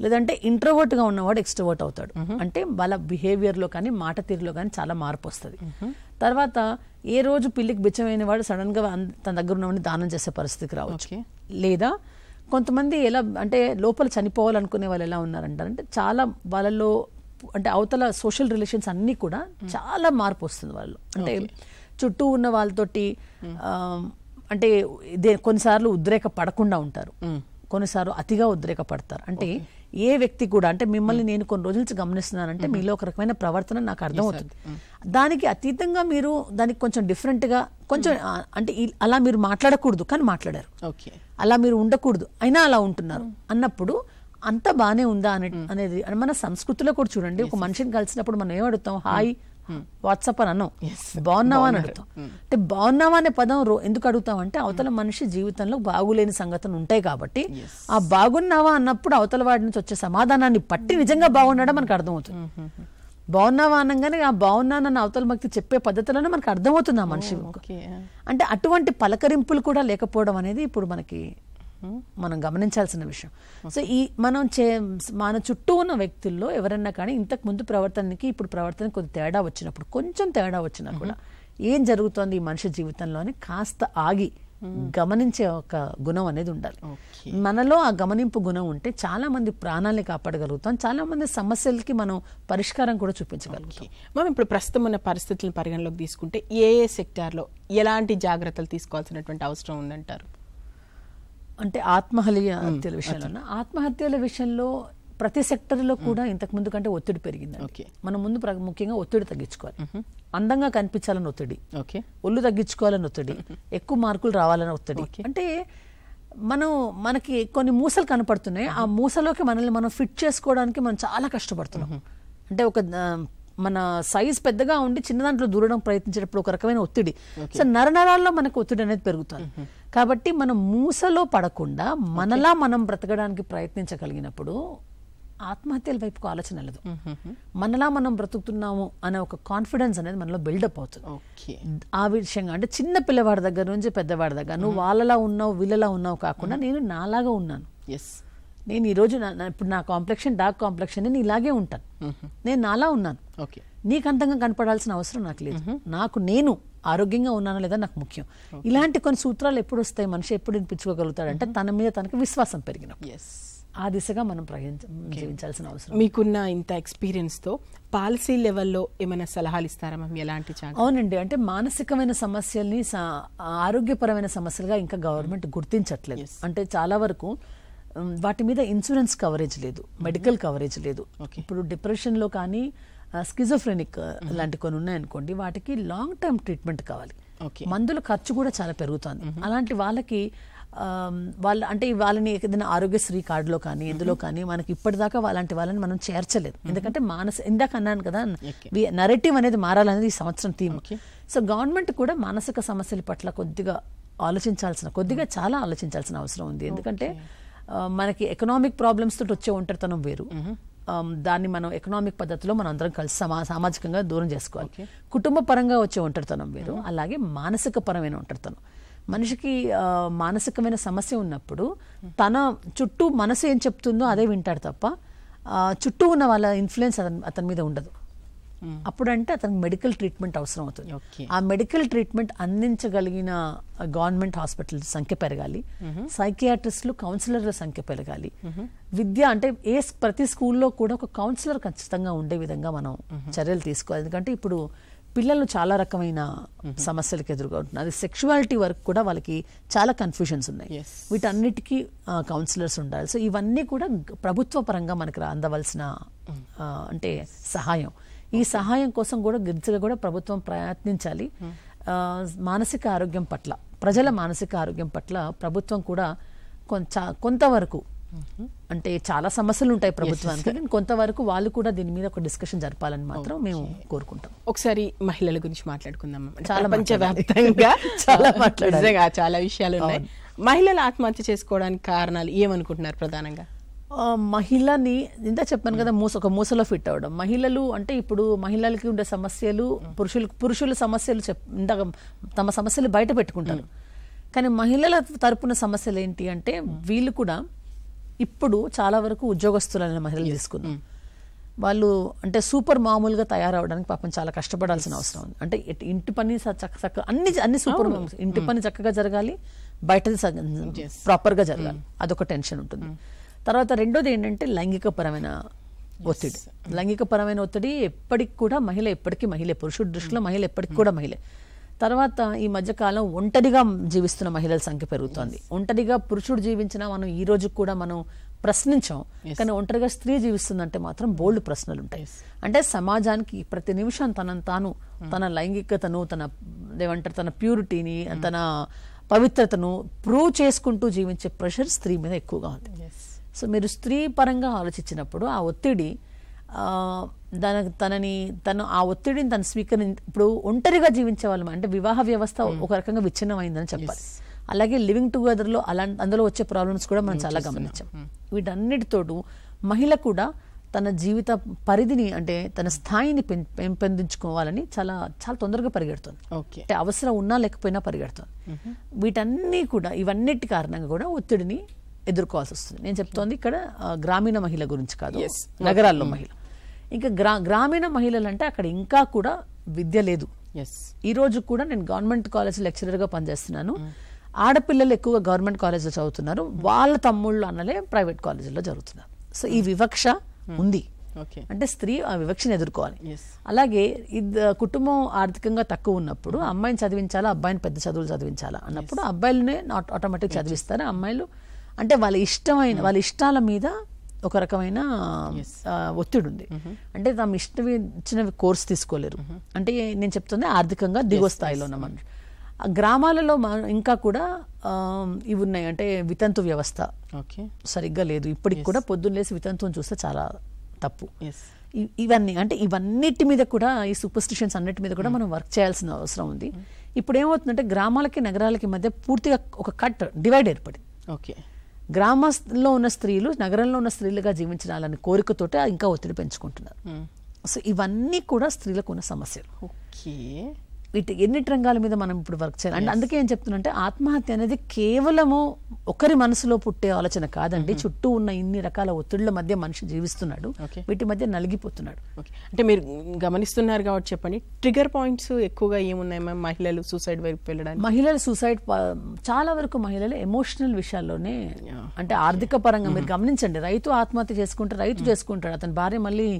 S2: లేదంటే ఇంట్రోవర్ట్ గా ఉన్నవాడు ఎక్స్ట్రోవర్ట్ అవుతాడు. అంటే వాళ్ళ బిహేవియర్ లో కానీ మాట తీరులో కానీ చాలా మార్పు వస్తుంది. తర్వాత ఏ రోజు పిల్లికి బిచ్చమైన వాడు సడన్ గా తన దగ్గర ఉన్నవాడిని దానం చేసే పరిస్థితికి రావచ్చు. లేదా కొంతమంది ఎలా అంటే లోపల చనిపోవాలనుకునే వాళ్ళు ఎలా ఉన్నారంటారంటే చాలా వాళ్ళలో అంటే అవతల సోషల్ రిలేషన్స్ అన్నీ కూడా చాలా మార్పు వస్తుంది వాళ్ళు. అంటే చుట్టూ ఉన్న వాళ్ళతోటి అంటే కొన్నిసార్లు ఉద్రేక పడకుండా ఉంటారు, కొన్నిసార్లు అతిగా ఉద్రేక పడతారు. అంటే ఏ వ్యక్తి కూడా, అంటే మిమ్మల్ని నేను కొన్ని రోజుల నుంచి గమనిస్తున్నానంటే మీలో ఒక రకమైన ప్రవర్తన నాకు అర్థమవుతుంది. దానికి అతీతంగా మీరు దానికి కొంచెం డిఫరెంట్ గా కొంచెం అంటే అలా మీరు మాట్లాడకూడదు కానీ మాట్లాడారు, అలా మీరు ఉండకూడదు అయినా అలా ఉంటున్నారు అన్నప్పుడు అంత బానే ఉందా అనేది మన సంస్కృతిలో కూడా చూడండి. ఒక మనిషిని కలిసినప్పుడు మనం ఏమడుగుతాం, హాయ్ వాట్సాప్ అని అన్నాం, బాగున్నావా అని అడుగుతాం. అంటే బాగున్నావా అనే పదం ఎందుకు అడుగుతాం అంటే అవతల మనిషి జీవితంలో బాగులేని సంగతులు ఉంటాయి కాబట్టి ఆ బాగున్నావా అన్నప్పుడు అవతల వాడి నుంచి వచ్చే సమాధానాన్ని పట్టి నిజంగా బాగున్నాడా మనకు అర్థమవుతుంది. బాగున్నావా అనగానే ఆ బాగున్నానన్న అవతల వ్యక్తి చెప్పే పద్ధతిలోనే మనకు అర్థమవుతుంది ఆ మనిషి. అంటే అటువంటి పలకరింపులు కూడా లేకపోవడం అనేది ఇప్పుడు మనం గమనించాల్సిన విషయం. సో మన చుట్టూ ఉన్న వ్యక్తుల్లో ఎవరన్నా కానీ ఇంతకు ముందు ప్రవర్తనకి ఇప్పుడు ప్రవర్తన కొంచెం తేడా వచ్చినప్పుడు, కొంచెం తేడా వచ్చినా కూడా ఏం జరుగుతోంది ఈ మనిషి జీవితంలో అని కాస్త ఆగి గమనించే ఒక గుణం అనేది ఉండాలి. మనలో ఆ గమనింపు గుణం ఉంటే చాలా మంది ప్రాణాలని కాపాడగలుగుతాం, చాలా మంది సమస్యలకి మనం పరిష్కారం కూడా చూపించగలుగుతాం.
S1: మనం ఇప్పుడు ప్రస్తుతం ఉన్న పరిస్థితులను పరిగణలోకి తీసుకుంటే ఏ సెక్టార్లో ఎలాంటి జాగ్రత్తలు తీసుకోవాల్సినటువంటి అవసరం ఉందంటారు?
S2: అంటే ఆత్మహత్యల విషయంలో ప్రతి సెక్టర్లో కూడా ఇంతకు ముందు కంటే ఒత్తిడి పెరిగింది. మనం ముందు ముఖ్యంగా ఒత్తిడి తగ్గించుకోవాలి. అందంగా కనిపించాలని ఒత్తిడి, ఒళ్ళు తగ్గించుకోవాలని ఒత్తిడి, ఎక్కువ మార్కులు రావాలని ఒత్తిడి. అంటే మనకి కొన్ని మూసలు కనపడుతున్నాయి, ఆ మూసలోకి మనల్ని మనం ఫిట్ చేసుకోవడానికి మనం చాలా కష్టపడుతున్నాం. అంటే మన సైజ్ పెద్దగా ఉండి చిన్న దాంట్లో దూరడం ప్రయత్నించేటప్పుడు ఒక రకమైన ఒత్తిడి, సో నరనరాల్లో మనకు ఒత్తిడి అనేది పెరుగుతుంది. కాబట్టి మనం మూసలో పడకుండా మనలా మనం బ్రతకడానికి ప్రయత్నించగలిగినప్పుడు ఆత్మహత్యల వైపుకు ఆలోచన వెళ్ళదు. మనలా మనం బ్రతుకుతున్నాము అనే ఒక కాన్ఫిడెన్స్ అనేది మనలో బిల్డప్ అవుతుంది. ఆ విషయంగా అంటే చిన్న పిల్లవాడి దగ్గర నుంచి పెద్దవాడి దగ్గర నువ్వు వాళ్ళలా ఉన్నావు వీళ్ళలా ఉన్నావు కాకుండా నేను నాలాగా ఉన్నాను, నేను ఈరోజు ఇప్పుడు నా కాంప్లెక్షన్ డార్క్ కాంప్లెక్షన్ నేను ఇలాగే ఉంటాను, నేను నాలా ఉన్నాను, నీకు అంతంగా కనపడాల్సిన అవసరం నాకు లేదు, నేను ఆరోగ్యంగా ఉన్నానా లేదా నాకు ముఖ్యం. ఇలాంటి కొన్ని సూత్రాలు ఎప్పుడు వస్తాయి, మనిషి ఎప్పుడు వినిపించుకోగలుగుతాడంటే తన మీద తనకు విశ్వాసం పెరిగినప్పుడు. ఆ దిశగా మనం జీవించాల్సిన అవసరం.
S1: మీకున్న ఇంత ఎక్స్పీరియన్స్ తో పాలసీ లెవెల్లో ఏమైనా సలహాలు ఇస్తారా మ్యామ్? ఎలాంటి?
S2: అవునండి, అంటే మానసికమైన సమస్యల్ని ఆరోగ్యపరమైన సమస్యలుగా ఇంకా గవర్నమెంట్ గుర్తించట్లేదు. అంటే చాలా వరకు వాటి మీద ఇన్సూరెన్స్ కవరేజ్ లేదు, మెడికల్ కవరేజ్ లేదు. ఇప్పుడు డిప్రెషన్లో కానీ స్కిజోఫ్రెనిక్ లాంటి కొన్ని ఉన్నాయనుకోండి, వాటికి లాంగ్ టర్మ్ ట్రీట్మెంట్ కావాలి, మందుల ఖర్చు కూడా చాలా పెరుగుతుంది. అలాంటి వాళ్ళకి వాళ్ళని ఏదైనా ఆరోగ్యశ్రీ కార్డులో కానీ ఎందులో కానీ మనకి ఇప్పటిదాకా అలాంటి వాళ్ళని మనం చేర్చలేదు. ఎందుకంటే ఇందాక అన్నాను కదా, నరేటివ్ అనేది మారాలనేది ఈ సంవత్సరం థీమ్. సో గవర్నమెంట్ కూడా మానసిక సమస్యల పట్ల చాలా ఆలోచించాల్సిన అవసరం ఉంది. ఎందుకంటే మనకి ఎకనామిక్ ప్రాబ్లమ్స్ తోటి వచ్చే ఒంటరితనం వేరు, దాన్ని మనం ఎకనామిక్ పద్ధతిలో మనం అందరం కలిసి సామాజికంగా దూరం చేసుకోవాలి. కుటుంబ పరంగా వచ్చే ఒంటరితనం వేరు, అలాగే మానసిక పరమైన ఒంటరితనం. మనిషికి మానసికమైన సమస్య ఉన్నప్పుడు తన చుట్టూ మనసు ఏం చెప్తుందో అదే వింటాడు తప్ప చుట్టూ ఉన్న వాళ్ళ ఇన్ఫ్లుయెన్స్ అతని మీద ఉండదు. అప్పుడంటే అతనికి మెడికల్ ట్రీట్మెంట్ అవసరం అవుతుంది.
S1: Okay.
S2: ఆ మెడికల్ ట్రీట్మెంట్ అందించగలిగిన గవర్నమెంట్ హాస్పిటల్ సంఖ్య పెరగాలి, సైకియాట్రిస్టులు కౌన్సిలర్ల సంఖ్య పెరగాలి, విద్య అంటే ప్రతి స్కూల్లో కూడా ఒక కౌన్సిలర్ ఖచ్చితంగా ఉండే విధంగా మనం చర్యలు తీసుకోవాలి. ఎందుకంటే ఇప్పుడు పిల్లలు చాలా రకమైన సమస్యలకు ఎదుర్కొంటున్నారు. అది సెక్షువాలిటీ వరకు కూడా వాళ్ళకి చాలా కన్ఫ్యూజన్స్ ఉన్నాయి. వీటన్నిటికీ కౌన్సిలర్స్ ఉండాలి. సో ఇవన్నీ కూడా ప్రభుత్వ పరంగా మనకు అందవలసిన అంటే సహాయం. ఈ సహాయం కోసం కూడా గిరిజగా కూడా ప్రభుత్వం ప్రయత్నించాలి. మానసిక ఆరోగ్యం పట్ల, ప్రజల మానసిక ఆరోగ్యం పట్ల ప్రభుత్వం కూడా కొంతవరకు, అంటే చాలా సమస్యలు ఉంటాయి ప్రభుత్వానికి, కొంతవరకు వాళ్ళు కూడా దీని మీద ఒక డిస్కషన్ జరపాలని మాత్రం మేము కోరుకుంటాం.
S1: ఒకసారి మహిళల గురించి మాట్లాడుకుందాం. చాలా ప్రపంచవ్యాప్తంగా చాలా విషయాలు ఉన్నాయి. మహిళలు ఆత్మహత్య చేసుకోవడానికి కారణాలు ఏమనుకుంటున్నారు ప్రధానంగా?
S2: మహిళని ఇంత చెప్పాను కదా, ఒక మూసలో ఫిట్ అవ్వడం. మహిళలు అంటే ఇప్పుడు మహిళలకి ఉండే సమస్యలు పురుషుల సమస్యలు తమ సమస్యలు బయట పెట్టుకుంటారు. కానీ మహిళల తరపున సమస్యలు ఏంటి అంటే వీళ్ళు కూడా ఇప్పుడు చాలా వరకు ఉద్యోగస్తులైన మహిళలు తీసుకున్నాం. వాళ్ళు అంటే సూపర్ మామూలుగా తయారవడానికి పాపం చాలా కష్టపడాల్సిన అవసరం ఉంది. అంటే ఇంటి పని అన్ని సూపర్ ఇంటి పని చక్కగా జరగాలి, బయటది ప్రాపర్గా జరగాలి, అదొక టెన్షన్ ఉంటుంది. తర్వాత రెండోది ఏంటంటే లైంగికపరమైన ఒత్తిడి. లైంగికపరమైన ఒత్తిడి ఎప్పటికి కూడా మహిళ ఎప్పటికీ మహిళే, పురుషుడి దృష్టిలో మహిళ ఎప్పటికి కూడా మహిళే. తర్వాత ఈ మధ్యకాలం ఒంటరిగా జీవిస్తున్న మహిళల సంఖ్య పెరుగుతోంది. ఒంటరిగా పురుషుడు జీవించినా మనం ఈ రోజు కూడా మనం ప్రశ్నించాం, కానీ ఒంటరిగా స్త్రీ జీవిస్తుందంటే మాత్రం బోల్డ్ ప్రశ్నలు ఉంటాయి. అంటే సమాజానికి ప్రతి నిమిషం తాను తన లైంగికతను, తన ప్యూరిటీని, తన పవిత్రతను ప్రూవ్ చేసుకుంటూ జీవించే ప్రెషర్ స్త్రీ మీద ఎక్కువగా ఉంది. సో మీరు స్త్రీ పరంగా ఆలోచించినప్పుడు ఆ ఒత్తిడి తను ఆ ఒత్తిడిని తను ఇప్పుడు ఒంటరిగా జీవించే వాళ్ళం అంటే వివాహ వ్యవస్థ ఒక రకంగా విచ్ఛిన్నమైందని చెప్పాలి. అలాగే లివింగ్ టుగెదర్లో అందులో వచ్చే ప్రాబ్లమ్స్ కూడా మనం చాలా గమనించాం. వీటన్నిటితోడు మహిళ కూడా తన జీవిత పరిధిని అంటే తన స్థాయిని పెంపొందించుకోవాలని చాలా చాలా తొందరగా పరిగెడుతుంది. అంటే అవసరం ఉన్నా లేకపోయినా పరిగెడుతుంది. ఇవన్నిటి కారణంగా కూడా ఒత్తిడిని ఎదుర్కోవాల్సి వస్తుంది. నేను చెప్తోంది ఇక్కడ గ్రామీణ మహిళ గురించి కాదు, నగరాల్లో మహిళ. ఇంకా గ్రామీణ మహిళలు అంటే అక్కడ ఇంకా కూడా విద్య లేదు. ఈ రోజు కూడా నేను గవర్నమెంట్ కాలేజ్ లెక్చరర్గా పనిచేస్తున్నాను. ఆడపిల్లలు ఎక్కువగా గవర్నమెంట్ కాలేజ్లో చదువుతున్నారు, వాళ్ళ తమ్ముళ్ళు అన్నలే ప్రైవేట్ కాలేజీలో జరుగుతున్నారు. సో ఈ వివక్ష ఉంది. అంటే స్త్రీ ఆ వివక్షను ఎదుర్కోవాలి. అలాగే కుటుంబం ఆర్థికంగా తక్కువ ఉన్నప్పుడు అమ్మాయిని చదివించాలా, అబ్బాయిని పెద్ద చదువులు చదివించాలా అన్నప్పుడు అబ్బాయిలనే ఆటోమేటిక్ చదివిస్తారు. అమ్మాయిలు అంటే వాళ్ళ ఇష్టాల మీద ఒక రకమైన ఒత్తిడి ఉంది. అంటే తమ ఇచ్చిన కోర్స్ తీసుకోలేరు. అంటే నేను చెప్తుంది ఆర్థికంగా దిగువ స్థాయిలో ఉన్నామని. గ్రామాలలో ఇంకా కూడా ఇవి ఉన్నాయి. అంటే వితంతు వ్యవస్థ సరిగ్గా లేదు. ఇప్పటికి కూడా పొద్దున్నేసి వితంతువుని చూస్తే చాలా తప్పు. ఇవన్నిటి మీద కూడా ఈ సూపర్స్టిషన్స్ అన్నిటి మీద కూడా మనం వర్క్ చేయాల్సిన అవసరం ఉంది. ఇప్పుడు ఏమవుతుందంటే గ్రామాలకి నగరాలకి మధ్య పూర్తిగా ఒక డివైడ్ ఏర్పడింది. గ్రామంలో ఉన్న స్త్రీలు నగరంలో ఉన్న స్త్రీలుగా జీవించాలని కోరికతోటే ఇంకా ఒత్తిడి పెంచుకుంటున్నారు. సో ఇవన్నీ కూడా స్త్రీలకు ఉన్న సమస్యలు. ఎన్ని రంగాల మీద మనం ఇప్పుడు వర్క్ చేయాలి అంటే అందుకే ఏం చెప్తున్నా, ఆత్మహత్య అనేది కేవలము ఒకరి మనసులో పుట్టే ఆలోచన కాదండి. చుట్టూ ఉన్న ఇన్ని రకాల ఒత్తిళ్ల మధ్య మనిషి జీవిస్తున్నాడు, వీటి మధ్య నలిగిపోతున్నాడు.
S1: అంటే మీరు గమనిస్తున్నారు కాబట్టి చెప్పండి, ట్రిగర్ పాయింట్స్ ఎక్కువగా ఏమున్నాయి మ్యామ్ మహిళలు సూసైడ్ వైపు వెళ్ళడానికి?
S2: మహిళలు సూసైడ్ చాలా వరకు మహిళలు ఎమోషనల్ విషయాల్లోనే, అంటే ఆర్థిక పరంగా మీరు గమనించండి, రైతు ఆత్మహత్య చేసుకుంటాడు, అతని భార్య మళ్ళీ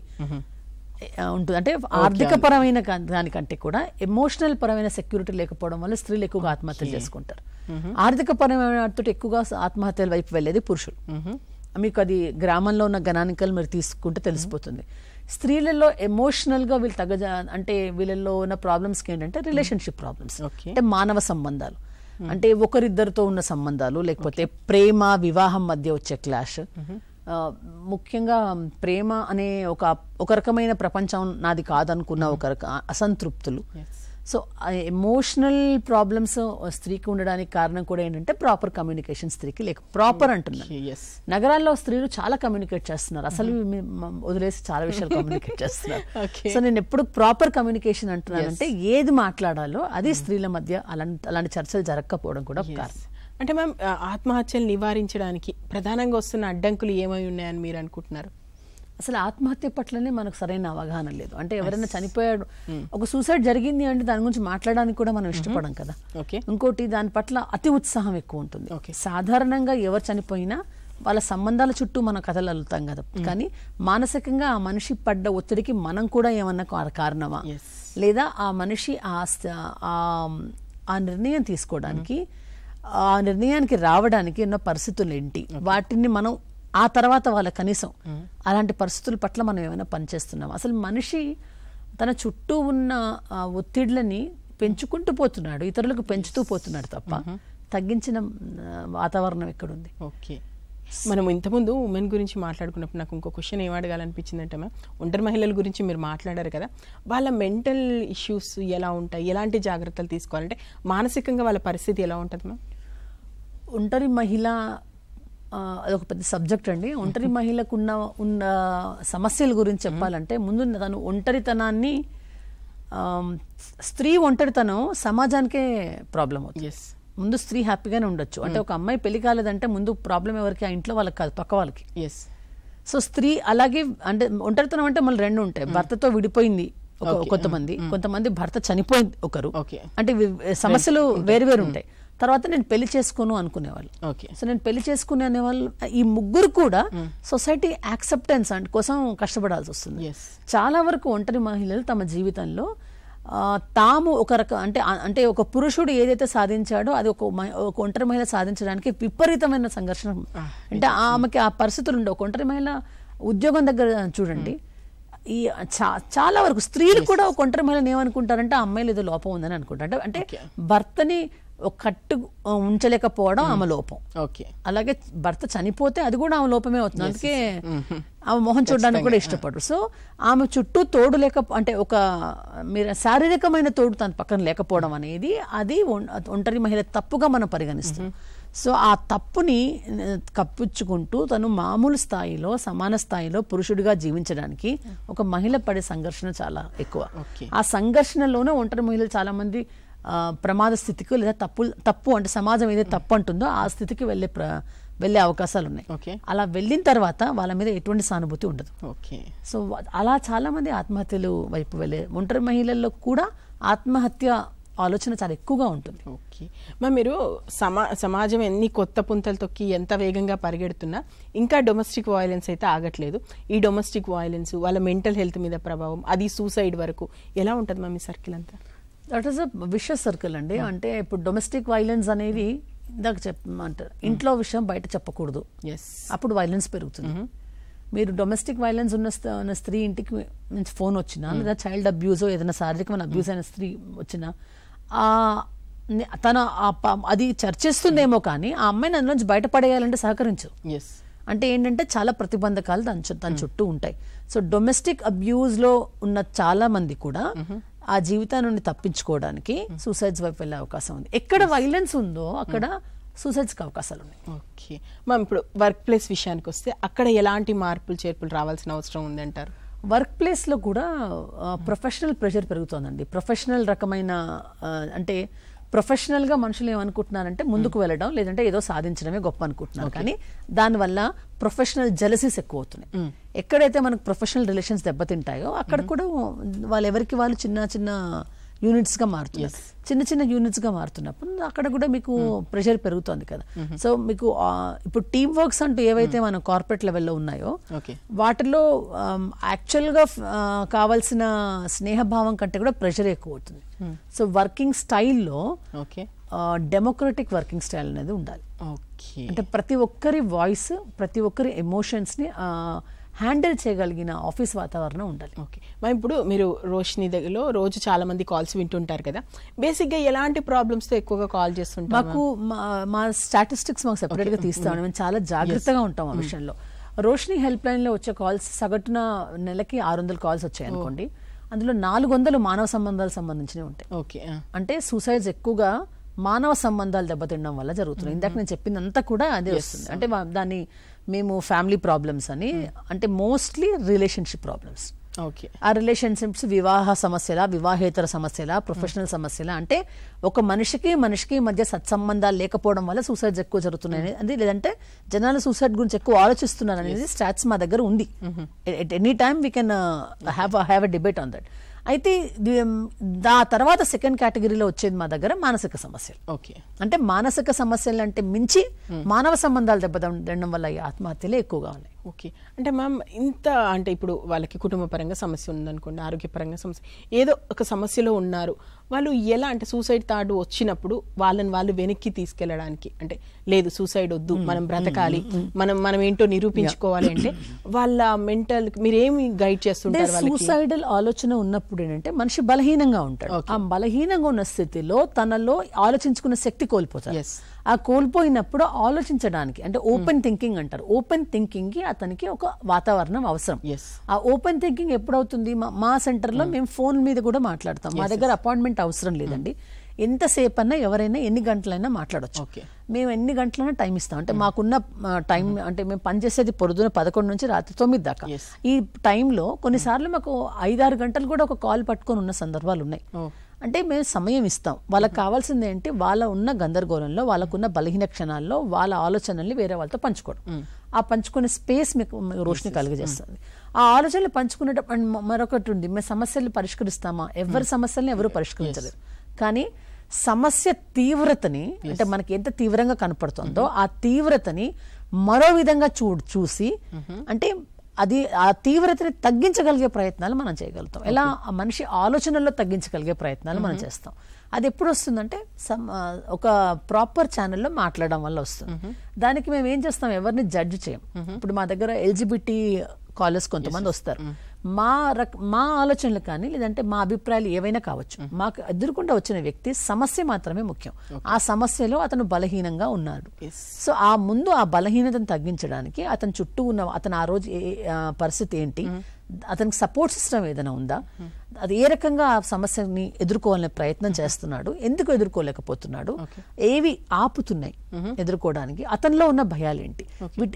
S2: ఉంటుంది. అంటే ఆర్థిక పరమైన దానికంటే కూడా ఎమోషనల్ పరమైన సెక్యూరిటీ లేకపోవడం వల్ల స్త్రీలు ఎక్కువగా ఆత్మహత్యలు చేసుకుంటారు. ఆర్థిక పరమైన ఎక్కువగా ఆత్మహత్యల వైపు వెళ్ళేది పురుషులు. మీకు అది గ్రామంలో ఉన్న గణానికలు మీరు తీసుకుంటే తెలిసిపోతుంది. స్త్రీలలో ఎమోషనల్ గా వీళ్ళు అంటే వీళ్ళలో ఉన్న ప్రాబ్లమ్స్ ఏంటంటే రిలేషన్షిప్ ప్రాబ్లమ్స్, అంటే మానవ సంబంధాలు, అంటే ఒకరిద్దరితో ఉన్న సంబంధాలు, లేకపోతే ప్రేమ వివాహం మధ్య వచ్చే క్లాష్. ముఖ్యంగా ప్రేమ అనే ఒక రకమైన ప్రపంచం నాది కాదనుకున్న ఒక అసంతృప్తులు. సో ఎమోషనల్ ప్రాబ్లమ్స్ స్త్రీకి ఉండడానికి కారణం కూడా ఏంటంటే ప్రాపర్ కమ్యూనికేషన్ స్త్రీకి లేక ప్రాపర్ అంటున్నారు. నగరాల్లో స్త్రీలు చాలా కమ్యూనికేట్ చేస్తున్నారు, అసలు వదిలేసి చాలా విషయాలు కమ్యూనికేట్ చేస్తున్నారు. సో నేను ఎప్పుడు ప్రాపర్ కమ్యూనికేషన్ అంటున్నానంటే ఏది మాట్లాడాలో అది స్త్రీల మధ్య అలాంటి చర్చలు జరగకపోవడం కూడా కారణం.
S1: అంటే మ్యామ్ ఆత్మహత్యలు నివారించడానికి ప్రధానంగా వస్తున్న అడ్డంకులు ఏమై ఉన్నాయని మీరు అనుకుంటున్నారు?
S2: అసలు ఆత్మహత్య పట్లనే మనకు సరైన అవగాహన లేదు. అంటే ఎవరైనా చనిపోయాడు, ఒక సూసైడ్ జరిగింది అంటే దాని గురించి మాట్లాడడానికి కూడా మనం ఇష్టపడం కదా. ఇంకోటి దాని పట్ల అతి ఉత్సాహం ఎక్కువ ఉంటుంది. సాధారణంగా ఎవరు చనిపోయినా వాళ్ళ సంబంధాల చుట్టూ మన కథలు అల్లుతాం కదా, కానీ మానసికంగా ఆ మనిషి పడ్డ ఒత్తిడికి మనం కూడా ఏమన్నా కారణమా, లేదా ఆ మనిషి ఆ నిర్ణయం తీసుకోవడానికి, ఆ నిర్ణయానికి రావడానికి ఉన్న పరిస్థితులు ఏంటి, వాటిని మనం ఆ తర్వాత వాళ్ళ కనీసం అలాంటి పరిస్థితుల పట్ల మనం ఏమైనా పనిచేస్తున్నాం. అసలు మనిషి తన చుట్టూ ఉన్న ఒత్తిళ్లని పెంచుకుంటూ పోతున్నాడు, ఇతరులకు పెంచుతూ పోతున్నాడు తప్ప తగ్గించిన వాతావరణం ఎక్కడుంది?
S1: ఓకే, మనం ఇంతకుముందు ఉమెన్ గురించి మాట్లాడుకున్నప్పుడు నాకు ఇంకో క్వశ్చన్ ఏం అడగాలనిపించిందంటే మ్యామ్, ఒంటరి మహిళల గురించి మీరు మాట్లాడారు కదా, వాళ్ళ మెంటల్ ఇష్యూస్ ఎలా ఉంటాయి, ఎలాంటి జాగ్రత్తలు తీసుకోవాలంటే మానసికంగా వాళ్ళ పరిస్థితి ఎలా ఉంటుంది మ్యామ్?
S2: ఒంటరి మహిళ అదొక పెద్ద సబ్జెక్ట్ అండి. ఒంటరి మహిళకు ఉన్న సమస్యల గురించి చెప్పాలంటే ముందు తను ఒంటరితనాన్ని, స్త్రీ ఒంటరితనం సమాజానికే ప్రాబ్లం అవుతుంది. ముందు స్త్రీ హ్యాపీగానే ఉండొచ్చు, అంటే ఒక అమ్మాయి పెళ్లి కాలేదంటే ముందు ప్రాబ్లం ఎవరికి, ఆ ఇంట్లో వాళ్ళకి కాదు, పక్క వాళ్ళకి. సో స్త్రీ అలాగే, అంటే ఒంటరితనం అంటే మళ్ళీ రెండు ఉంటాయి. భర్తతో విడిపోయింది కొంతమంది భర్త చనిపోయింది ఒకరు, అంటే సమస్యలు వేరు ఉంటాయి. తర్వాత నేను పెళ్లి చేసుకోను అనుకునేవాళ్ళు. సో నేను పెళ్లి చేసుకునే అనేవాళ్ళు, ఈ ముగ్గురు కూడా సొసైటీ యాక్సెప్టెన్స్ కోసం కష్టపడాల్సి వస్తుంది. చాలా వరకు ఒంటరి మహిళలు తమ జీవితంలో తాము ఒక అంటే ఒక పురుషుడు ఏదైతే సాధించాడో అది ఒక ఒంటరి మహిళ సాధించడానికి విపరీతమైన సంఘర్షణ. అంటే ఆమెకి ఆ పరిస్థితులు ఉండవు. ఒక ఒంటరి మహిళ ఉద్యోగం దగ్గర చూడండి, ఈ చాలా వరకు స్త్రీలు కూడా ఒక ఒంటరి మహిళని ఏమనుకుంటారంటే ఆ అమ్మాయిలు ఏదో లోపం ఉందని అనుకుంటారు. అంటే భర్తని ఒక కట్టు ఉంచలేకపోవడం ఆమె లోపం. అలాగే భర్త చనిపోతే అది కూడా ఆమె లోపమే అవుతుంది. అందుకే ఆమె మొహం చూడడానికి కూడా ఇష్టపడరు. సో ఆమె చుట్టూ తోడు అంటే ఒక మీరు శారీరకమైన తోడు తన పక్కన లేకపోవడం అనేది అది ఒంటరి మహిళ తప్పుగా మనం పరిగణిస్తాం. సో ఆ తప్పుని కప్పించుకుంటూ తను మామూలు స్థాయిలో, సమాన స్థాయిలో పురుషుడిగా జీవించడానికి ఒక మహిళ పడే సంఘర్షణ చాలా ఎక్కువ. ఆ సంఘర్షణలోనే ఒంటరి మహిళలు చాలా మంది ప్రమాద స్థితికి, లేదా తప్పు అంటే సమాజం ఏదైతే తప్పు అంటుందో ఆ స్థితికి వెళ్ళే అవకాశాలు ఉన్నాయి. అలా వెళ్ళిన తర్వాత వాళ్ళ మీద ఎటువంటి సానుభూతి ఉండదు. సో అలా చాలా మంది ఆత్మహత్యలు వైపు వెళ్ళే ఒంటరి మహిళల్లో కూడా ఆత్మహత్య ఆలోచన చాలా ఎక్కువగా ఉంటుంది.
S1: ఓకే మరి మీరు సమాజం ఎన్ని కొత్త పుంతలు తొక్కి ఎంత వేగంగా పరిగెడుతున్నా ఇంకా డొమెస్టిక్ వయలెన్స్ అయితే ఆగట్లేదు. ఈ డొమెస్టిక్ వయలెన్స్ వాళ్ళ మెంటల్ హెల్త్ మీద ప్రభావం, అది సూసైడ్ వరకు ఎలా ఉంటుంది మ్యామ్ ఈ సర్కిల్ అంతా?
S2: That is a wishes circle అండి. అంటే ఇప్పుడు డొమెస్టిక్ వైలెన్స్ అనేది ఇందాక చెప్పమంటారు, ఇంట్లో విషయం బయట చెప్పకూడదు, అప్పుడు వైలెన్స్ పెరుగుతుంది. మీరు డొమెస్టిక్ వైలెన్స్ ఉన్న స్త్రీ ఇంటికి నుంచి ఫోన్ వచ్చినా, లేదా చైల్డ్ అబ్యూజ్ ఏదైనా శారీరకమైన అబ్యూజ్ అయిన స్త్రీ వచ్చినా తన అది చర్చిస్తుందేమో కానీ ఆ అమ్మాయిని అందులోంచి బయటపడేయాలంటే సహకరించు. అంటే ఏంటంటే చాలా ప్రతిబంధకాలు తన చుట్టూ ఉంటాయి. సో డొమెస్టిక్ అబ్యూజ్ లో ఉన్న చాలా మంది కూడా ఆ జీవితాన్ని నుండి తప్పించుకోవడానికి సూసైడ్స్ వైపు వెళ్ళే అవకాశం ఉంది. ఎక్కడ వైలెన్స్ ఉందో అక్కడ సూసైడ్స్కి అవకాశాలు ఉన్నాయి.
S1: ఓకే మ్యామ్, ఇప్పుడు వర్క్ ప్లేస్ విషయానికి వస్తే అక్కడ ఎలాంటి మార్పులు చేర్పులు రావాల్సిన అవసరం ఉంది అంటారు?
S2: వర్క్ ప్లేస్లో కూడా ప్రొఫెషనల్ ప్రెషర్ పెరుగుతోందండి. ప్రొఫెషనల్ రకమైన అంటే ప్రొఫెషనల్గా మనుషులు ఏమనుకుంటున్నారంటే ముందుకు వెళ్ళడం, లేదంటే ఏదో సాధించడమే గొప్ప అనుకుంటున్నారు. కానీ దానివల్ల ప్రొఫెషనల్ జెలసీస్ ఎక్కువ అవుతున్నాయి. ఎక్కడైతే మనకు ప్రొఫెషనల్ రిలేషన్స్ దెబ్బతింటాయో అక్కడ కూడా వాళ్ళు ఎవరికి వాళ్ళు చిన్న చిన్న యూనిట్స్గా మారుతున్నారు. చిన్న యూనిట్స్గా మారుతున్నప్పుడు అక్కడ కూడా మీకు ప్రెషర్ పెరుగుతుంది కదా. సో మీకు ఇప్పుడు టీమ్ వర్క్స్ అంటూ ఏవైతే మన కార్పొరేట్ లెవెల్లో ఉన్నాయో వాటిలో యాక్చువల్గా కావాల్సిన స్నేహభావం కంటే కూడా ప్రెషర్ ఎక్కువ అవుతుంది. సో వర్కింగ్ స్టైల్లో డెమోక్రటిక్ వర్కింగ్ స్టైల్ అనేది ఉండాలి. అంటే ప్రతి ఒక్కరి వాయిస్, ప్రతి ఒక్కరి ఎమోషన్స్ని హ్యాండిల్ చేయగలిగిన ఆఫీస్ వాతావరణం ఉండాలి.
S1: ఓకే మరి ఇప్పుడు మీరు రోషిని దగ్గరలో రోజు చాలా మంది కాల్స్ వింటుంటారు కదా, బేసిక్గా ఎలాంటి ప్రాబ్లమ్స్తో ఎక్కువగా కాల్ చేస్తుంటారు?
S2: మాకు మా స్టాటిస్టిక్స్ మాకు సెపరేట్గా తీస్తామని మేము చాలా జాగ్రత్తగా ఉంటాం ఆ విషయంలో. రోషిని హెల్ప్ లైన్లో వచ్చే కాల్స్ సగటున నెలకి 600 కాల్స్ వచ్చాయి అనుకోండి, అందులో 400 మానవ సంబంధాలకు సంబంధించినవి ఉంటాయి.
S1: ఓకే
S2: అంటే సూసైడ్స్ ఎక్కువగా మానవ సంబంధాలు దెబ్బతినడం వల్ల జరుగుతున్నాయి. ఇందాక నేను చెప్పిందంతా కూడా అదే వస్తుంది. అంటే దాన్ని మేము ఫ్యామిలీ ప్రాబ్లమ్స్ అని, అంటే మోస్ట్లీ రిలేషన్షిప్ ప్రాబ్లమ్స్.
S1: ఓకే.
S2: ఆ రిలేషన్షిప్స్ వివాహ సమస్యల, వివాహేతర సమస్యల, ప్రొఫెషనల్ సమస్యల, అంటే ఒక మనిషికి మధ్య సత్సంబంధాలు లేకపోవడం వల్ల సూసైడ్స్ ఎక్కువ జరుగుతున్నాయి అది, లేదంటే జనాలు సూసైడ్ గురించి ఎక్కువ ఆలోచిస్తున్నారు అనేది స్టాట్స్ మా దగ్గర ఉంది. At any time we can have a debate on that. అయితే దా తర్వాత సెకండ్ కేటగిరీలో వచ్చేది మా దగ్గర మానసిక సమస్యలు.
S1: ఓకే.
S2: అంటే మానసిక సమస్యలు అంటే మించి మానవ సంబంధాలు దెబ్బతినడం వల్ల ఈ ఆత్మహత్యలే ఎక్కువగా ఉన్నాయి.
S1: ఓకే. అంటే మ్యామ్ ఇంత అంటే ఇప్పుడు వాళ్ళకి కుటుంబ పరంగా సమస్య ఉందనుకోండి, ఆరోగ్యపరంగా సమస్య, ఏదో ఒక సమస్యలో ఉన్నారు, వాళ్ళు ఎలా అంటే సూసైడ్ థాట్ వచ్చినప్పుడు వాళ్ళని వాళ్ళు వెనక్కి తీసుకెళ్ళడానికి, అంటే లేదు సూసైడ్ వద్దు, మనం బ్రతకాలి, మనం ఏంటో నిరూపించుకోవాలి అంటే వాళ్ళ మెంటల్ మీరేమి గైడ్ చేస్తుంటారు?
S2: సూసైడల్ ఆలోచన ఉన్నప్పుడు ఏంటంటే మనిషి బలహీనంగా ఉంటాడు. ఆ బలహీనంగా ఉన్న స్థితిలో తనలో ఆలోచించుకునే శక్తి కోల్పోతాడు. ఆ కోల్పోయినప్పుడు ఆలోచించడానికి, అంటే ఓపెన్ థింకింగ్ అంటారు, ఓపెన్ థింకింగ్ కి అతనికి ఒక వాతావరణం అవసరం. ఆ ఓపెన్ థింకింగ్ ఎప్పుడవుతుంది? మా సెంటర్ లో మేము ఫోన్ మీద కూడా మాట్లాడతాం. మా దగ్గర అపాయింట్మెంట్ అవసరం లేదండి. ఎంతసేపు అన్నా ఎవరైనా ఎన్ని గంటలైనా మాట్లాడొచ్చు. మేము ఎన్ని గంటలైనా టైం ఇస్తాం. అంటే మాకున్న టైం, అంటే మేము పనిచేసేది పొద్దున 11 నుంచి రాత్రి 9 దాకా. ఈ టైంలో కొన్నిసార్లు మాకు 5-6 గంటలు కూడా ఒక కాల్ పట్టుకొని ఉన్న సందర్భాలు ఉన్నాయి. అంటే మేము సమయం ఇస్తాం. వాళ్ళకి కావాల్సింది ఏంటి? వాళ్ళ ఉన్న గందరగోళంలో, వాళ్ళకున్న బలహీన క్షణాల్లో వాళ్ళ ఆలోచనల్ని వేరే వాళ్ళతో పంచుకోవడం. ఆ పంచుకునే స్పేస్ మీకు రోషిని కలిగజేస్తుంది. ఆ ఆలోచనలు పంచుకునేటప్పుడు మరొకటి ఉంది, మేము సమస్యలు పరిష్కరిస్తామా? ఎవరి సమస్యల్ని ఎవరు పరిష్కరించలేరు. కానీ సమస్య తీవ్రతని, అంటే మనకి ఎంత తీవ్రంగా కనపడుతుందో ఆ తీవ్రతని మరో విధంగా చూసి, అంటే అది ఆ తీవ్రతని తగ్గించగలిగే ప్రయత్నాలు మనం చేయగలుగుతాం. ఎలా? ఆ మనిషి ఆలోచనల్లో తగ్గించగలిగే ప్రయత్నాలు మనం చేస్తాం. అది ఎప్పుడు వస్తుందంటే ఒక ప్రాపర్ ఛానల్లో మాట్లాడడం వల్ల వస్తుంది. దానికి మేము ఏం చేస్తాం? ఎవరిని జడ్జ్ చేయం. ఇప్పుడు మా దగ్గర LGBT కాలర్స్ కొంతమంది వస్తారు. మా ఆలోచనలు కానీ, లేదంటే మా అభిప్రాయాలు ఏవైనా కావచ్చు, మాకు ఎదురుకుండా వచ్చిన వ్యక్తి సమస్య మాత్రమే ముఖ్యం. ఆ సమస్యలో అతను బలహీనంగా ఉన్నాడు. సో ఆ ముందు ఆ బలహీనతను తగ్గించడానికి అతని చుట్టూ ఉన్న అతను ఆ రోజు పరిస్థితి ఏంటి, అతనికి సపోర్ట్ సిస్టమ్ ఏదైనా ఉందా, అది ఏ రకంగా ఆ సమస్యని ఎదుర్కోవాలనే ప్రయత్నం చేస్తున్నాడు, ఎందుకు ఎదుర్కోలేకపోతున్నాడు, ఏవి ఆపుతున్నాయి ఎదుర్కోవడానికి, అతనిలో ఉన్న భయాలు ఏంటి,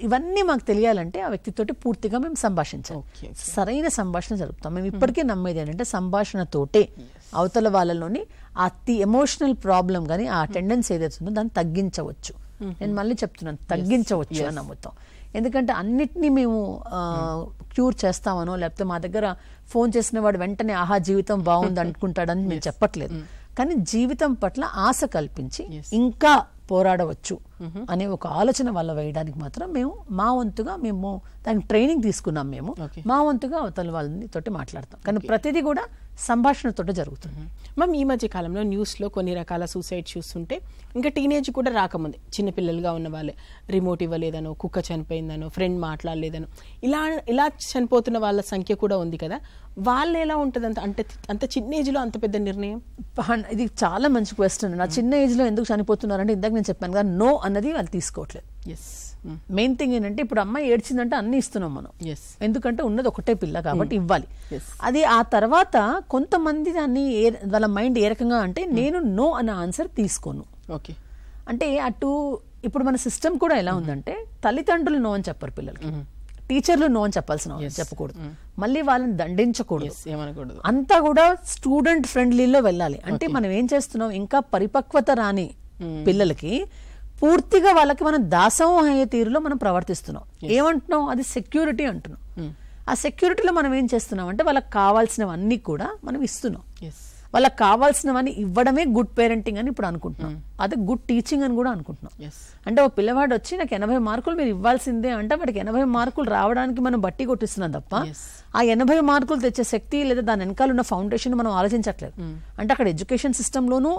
S2: ఇవన్నీ మాకు తెలియాలంటే ఆ వ్యక్తితోటి పూర్తిగా మేము సంభాషించాలి. సరైన సంభాషణ జరుపుతాం. మేము ఇప్పటికే నమ్మేది ఏంటంటే సంభాషణతోటే అవతల వాళ్ళలోని ఆ ఎమోషనల్ ప్రాబ్లం కానీ, ఆ టెండెన్సీ ఏదైతే ఉందో దాన్ని తగ్గించవచ్చు. నేను మళ్ళీ చెప్తున్నాను, తగ్గించవచ్చు అని నమ్ముతాం. ఎందుకంటే అన్నిటినీ మేము క్యూర్ చేస్తామనో, లేకపోతే మా దగ్గర ఫోన్ చేసిన వాడు వెంటనే ఆహా జీవితం బాగుంది అనుకుంటాడని మేము చెప్పట్లేదు. కానీ జీవితం పట్ల ఆశ కల్పించి ఇంకా పోరాడవచ్చు అనే ఒక ఆలోచన వల్ల వేయడానికి మాత్రం మేము మా వంతుగా మేము దానికి ట్రైనింగ్ తీసుకున్నాం. మేము మా వంతుగా అవతల వాళ్ళని తోటి మాట్లాడతాం. కానీ ప్రతిదీ కూడా సంభాషణతో జరుగుతుంది.
S1: మ్యామ్, ఈ మధ్య కాలంలో న్యూస్లో కొన్ని రకాల సూసైడ్ చూస్తుంటే, ఇంకా టీనేజ్ కూడా రాకముందే చిన్నపిల్లలుగా ఉన్న వాళ్ళే రిమోట్ ఇవ్వలేదనో, కుక్క చనిపోయిందనో, ఫ్రెండ్ మాట్లాడలేదనో, ఇలా చనిపోతున్న వాళ్ళ సంఖ్య కూడా ఉంది కదా. వాళ్ళు ఎలా ఉంటుంది? అంత చిన్న ఏజ్లో అంత పెద్ద నిర్ణయం?
S2: ఇది చాలా మంచి క్వశ్చన్. నా చిన్న ఏజ్లో ఎందుకు చనిపోతున్నారంటే ఇందాక నేను చెప్పాను కదా, నో అన్నది వాళ్ళు తీసుకోవట్లేదు. మెయిన్ థింగ్ ఏంటంటే ఇప్పుడు అమ్మాయి ఏడ్చిందంటే అన్ని ఇస్తున్నాం మనం, ఎందుకంటే ఉన్నది ఒకటే పిల్ల కాబట్టి ఇవ్వాలి. అది ఆ తర్వాత కొంతమంది దాన్ని వాళ్ళ మైండ్ ఏ రకంగా అంటే, నేను నో అనే ఆన్సర్ తీసుకోను.
S1: ఓకే.
S2: అంటే అటు ఇప్పుడు మన సిస్టమ్ కూడా ఎలా ఉందంటే, తల్లిదండ్రులు నో అని చెప్పరు పిల్లలకి, టీచర్లు నో అని చెప్పకూడదు, మళ్ళీ వాళ్ళని దండించకూడదు, అంతా కూడా స్టూడెంట్ ఫ్రెండ్లీలో వెళ్ళాలి. అంటే మనం ఏం చేస్తున్నాం, ఇంకా పరిపక్వత రాని పిల్లలకి పూర్తిగా వాళ్ళకి మనం దాసం అయ్యే తీరులో మనం ప్రవర్తిస్తున్నాం. ఏమంటున్నాం? అది సెక్యూరిటీ అంటున్నాం. ఆ సెక్యూరిటీలో మనం ఏం చేస్తున్నాం అంటే, వాళ్ళకి కావాల్సినవన్నీ కూడా మనం ఇస్తున్నాం. వాళ్ళకి కావాల్సినవన్నీ ఇవ్వడమే గుడ్ పేరెంటింగ్ అని ఇప్పుడు అనుకుంటున్నాం. అదే గుడ్ టీచింగ్ అని కూడా అనుకుంటున్నాం. అంటే ఓ పిల్లవాడు వచ్చి నాకు 80 మార్కులు మీరు ఇవ్వాల్సిందే అంటే, వాడికి 80 మార్కులు రావడానికి మనం బట్టి కొట్టిస్తున్నాం తప్ప ఆ 80 మార్కులు తెచ్చే శక్తి లేదా దాని వెనకాల ఉన్న ఫౌండేషన్ మనం ఆలోచించట్లేదు. అంటే అక్కడ ఎడ్యుకేషన్ సిస్టంలోనూ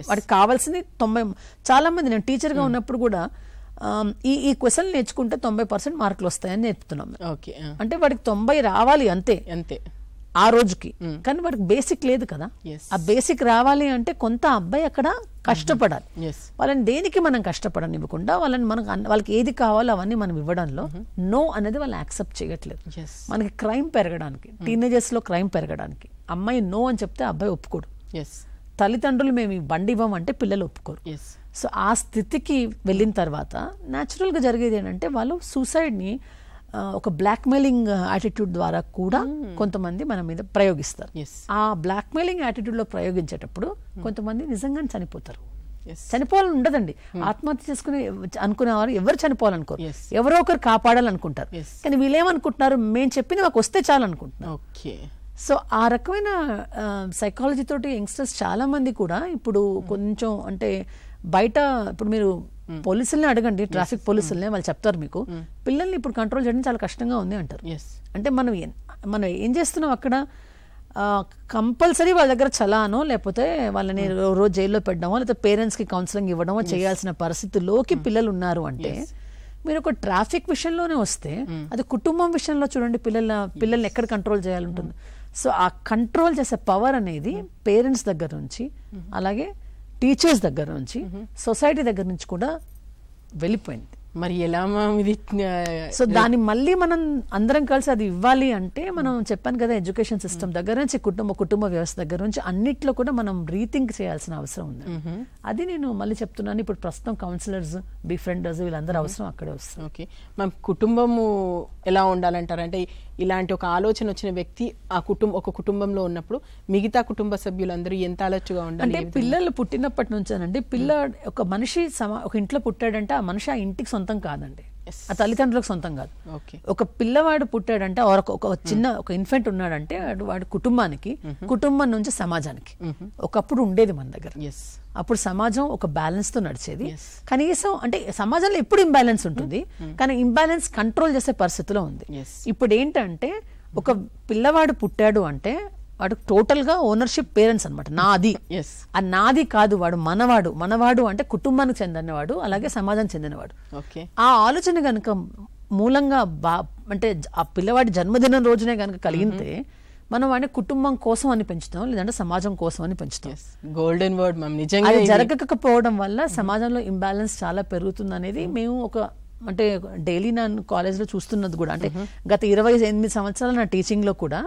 S2: వాడికి కావాల్సింది 90. చాలా మంది నేను టీచర్గా ఉన్నప్పుడు కూడా ఈ క్వశ్చన్ నేర్చుకుంటే 90% మార్కులు వస్తాయని నేర్పుతున్నాం. అంటే వాడికి 90 రావాలి అంతే ఆ రోజుకి. కానీ వాడికి బేసిక్ లేదు కదా. ఆ బేసిక్ రావాలి అంటే కొంత అబ్బాయి అక్కడ కష్టపడాలి. వాళ్ళని దేనికి మనం కష్టపడనివ్వకుండా వాళ్ళకి ఏది కావాలో అవన్నీ మనం ఇవ్వడంలో నో అనేది వాళ్ళు యాక్సెప్ట్ చేయట్లేదు. మనకి క్రైమ్ పెరగడానికి, టీనేజర్స్ లో క్రైమ్ పెరగడానికి అమ్మాయి నో అని చెప్తే అబ్బాయి ఒప్పుకోడు. తల్లిదండ్రులు మేము ఈ బండి ఇవ్వమంటే పిల్లలు ఒప్పుకోరు. సో ఆ స్థితికి వెళ్ళిన తర్వాత న్యాచురల్ గా జరిగేది ఏంటంటే, వాళ్ళు సూసైడ్ ని ఒక బ్లాక్మెయిలింగ్ యాటిట్యూడ్ ద్వారా కూడా కొంతమంది మన మీద ప్రయోగిస్తారు. ఆ బ్లాక్మెయిలింగ్ యాటిట్యూడ్ లో ప్రయోగించేటప్పుడు కొంతమంది నిజంగానే చనిపోతారు. చనిపోవాలని ఉండదండి, ఆత్మహత్య చేసుకుని అనుకునేవారు ఎవరు చనిపోవాలనుకోరు, ఎవరో ఒకరు కాపాడాలనుకుంటారు. కానీ వీళ్ళేమనుకుంటున్నారు, మేము చెప్పిన మాకు వస్తే చాలు అనుకుంటున్నారు. సో ఆ రకమైన సైకాలజీ తోటి యంగ్స్టర్స్ చాలా మంది కూడా ఇప్పుడు కొంచెం అంటే బయట ఇప్పుడు మీరు పోలీసుల్ని అడగండి, ట్రాఫిక్ పోలీసుల్ని, వాళ్ళు చెప్తారు మీకు పిల్లల్ని ఇప్పుడు కంట్రోల్ చేయడం చాలా కష్టంగా ఉంది అంటారు. అంటే మనం ఏం చేస్తున్నాం అక్కడ, కంపల్సరీ వాళ్ళ దగ్గర చలానో లేకపోతే వాళ్ళని రోజు జైల్లో పెట్టడమో లేకపోతే పేరెంట్స్కి కౌన్సిలింగ్ ఇవ్వడమో చేయాల్సిన పరిస్థితిలోకి పిల్లలు ఉన్నారు. అంటే మీరు ఒక ట్రాఫిక్ విషయంలోనే వస్తే అది కుటుంబం విషయంలో చూడండి, పిల్లల్ని ఎక్కడ కంట్రోల్ చేయాలంటుంది. సో ఆ కంట్రోల్ చేసే పవర్ అనేది పేరెంట్స్ దగ్గర నుంచి, అలాగే టీచర్స్ దగ్గర నుంచి, సొసైటీ దగ్గర నుంచి కూడా వెళ్ళిపోయింది.
S1: మరి ఎలా
S2: సో దాన్ని మళ్ళీ మనం అందరం కలిసి అది ఇవ్వాలి అంటే మనం చెప్పాను కదా, ఎడ్యుకేషన్ సిస్టమ్ దగ్గర నుంచి కుటుంబ వ్యవస్థ దగ్గర నుంచి అన్నిట్లో కూడా మనం రీథింక్ చేయాల్సిన అవసరం ఉంది. అది నేను మళ్ళీ చెప్తున్నాను, ఇప్పుడు ప్రస్తుతం కౌన్సిలర్స్, బిఫ్రెండర్స్ వీళ్ళందరూ అవసరం అక్కడే వస్తుంది.
S1: ఓకే, మన కుటుంబము ఎలా ఉండాలంటారు? అంటే ఇలాంటి ఒక ఆలోచన వచ్చిన వ్యక్తి ఒక కుటుంబంలో ఉన్నప్పుడు మిగతా కుటుంబ సభ్యులందరూ ఎంత అలర్ట్గా ఉండాలి?
S2: అంటే పిల్లలు పుట్టినప్పటి నుంచేనండి, ఒక మనిషి ఒక ఇంట్లో పుట్టాడంటే ఆ మనిషి ఆ ఇంటికి సొంతం కాదండి, ఆ తల్లిదండ్రులకు సొంతం కాదు. ఒక పిల్లవాడు పుట్టాడంటే ఒక ఇన్ఫెంట్ ఉన్నాడంటే వాడు కుటుంబానికి, కుటుంబం నుంచి సమాజానికి. ఒకప్పుడు ఉండేది మన దగ్గర, అప్పుడు సమాజం ఒక బ్యాలెన్స్ తో నడిచేది. కనీసం అంటే సమాజంలో ఎప్పుడు ఇంబ్యాలెన్స్ ఉంటుంది, కానీ ఇంబ్యాలెన్స్ కంట్రోల్ చేసే పరిస్థితిలో ఉంది. ఇప్పుడు ఏంటంటే ఒక పిల్లవాడు పుట్టాడు అంటే వాడు టోటల్ గా ఓనర్షిప్ పేరెంట్స్ అనమాట, నాది. ఆ నాది కాదు, వాడు మనవాడు అంటే కుటుంబానికి చెందినవాడు, అలాగే సమాజానికి చెందినవాడు. ఆ ఆలోచన గనుక మూలంగా అంటే ఆ పిల్లవాడి జన్మదినం రోజునే గనుక కలిగితే మనం వాడిని కుటుంబం కోసం అని పెంచుతాం, లేదంటే సమాజం కోసం అని పెంచుతాం.
S1: Golden word ma'am. నిజంగా
S2: అది జరగకపోవడం వల్ల సమాజంలో ఇంబ్యాలెన్స్ చాలా పెరుగుతుంది అనేది మేము అంటే డైలీ నా కాలేజ్లో చూస్తున్నది కూడా. అంటే గత 28 సంవత్సరాల నా టీచింగ్ లో కూడా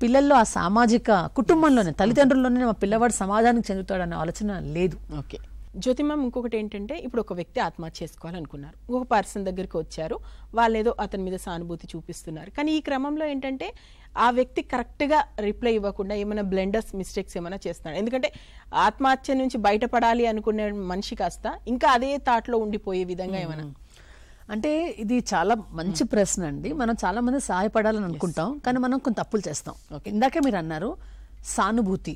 S2: పిల్లల్లో ఆ సామాజిక కుటుంబంలోనే, తల్లిదండ్రుల్లోనే మా పిల్లవాడు సమాజానికి చెందుతాడనే ఆలోచన లేదు.
S1: ఓకే జ్యోతి మ్యామ్, ఇంకొకటి ఏంటంటే ఇప్పుడు ఒక వ్యక్తి ఆత్మహత్య చేసుకోవాలనుకున్నారు, ఒక పర్సన్ దగ్గరికి వచ్చారు, వాళ్ళు ఏదో అతని మీద సానుభూతి చూపిస్తున్నారు, కానీ ఈ క్రమంలో ఏంటంటే ఆ వ్యక్తి కరెక్ట్గా రిప్లై ఇవ్వకుండా ఏమైనా బ్లెండర్స్, మిస్టేక్స్ ఏమైనా చేస్తున్నాడు. ఎందుకంటే ఆత్మహత్య నుంచి బయటపడాలి అనుకునే మనిషి కాస్త ఇంకా అదే థాట్లో ఉండిపోయే విధంగా ఏమైనా?
S2: అంటే ఇది చాలా మంచి ప్రశ్న అండి. మనం చాలా మంది సహాయపడాలని అనుకుంటాం, కానీ మనం కొన్ని తప్పులు చేస్తాం. ఇందాకే మీరు అన్నారు సానుభూతి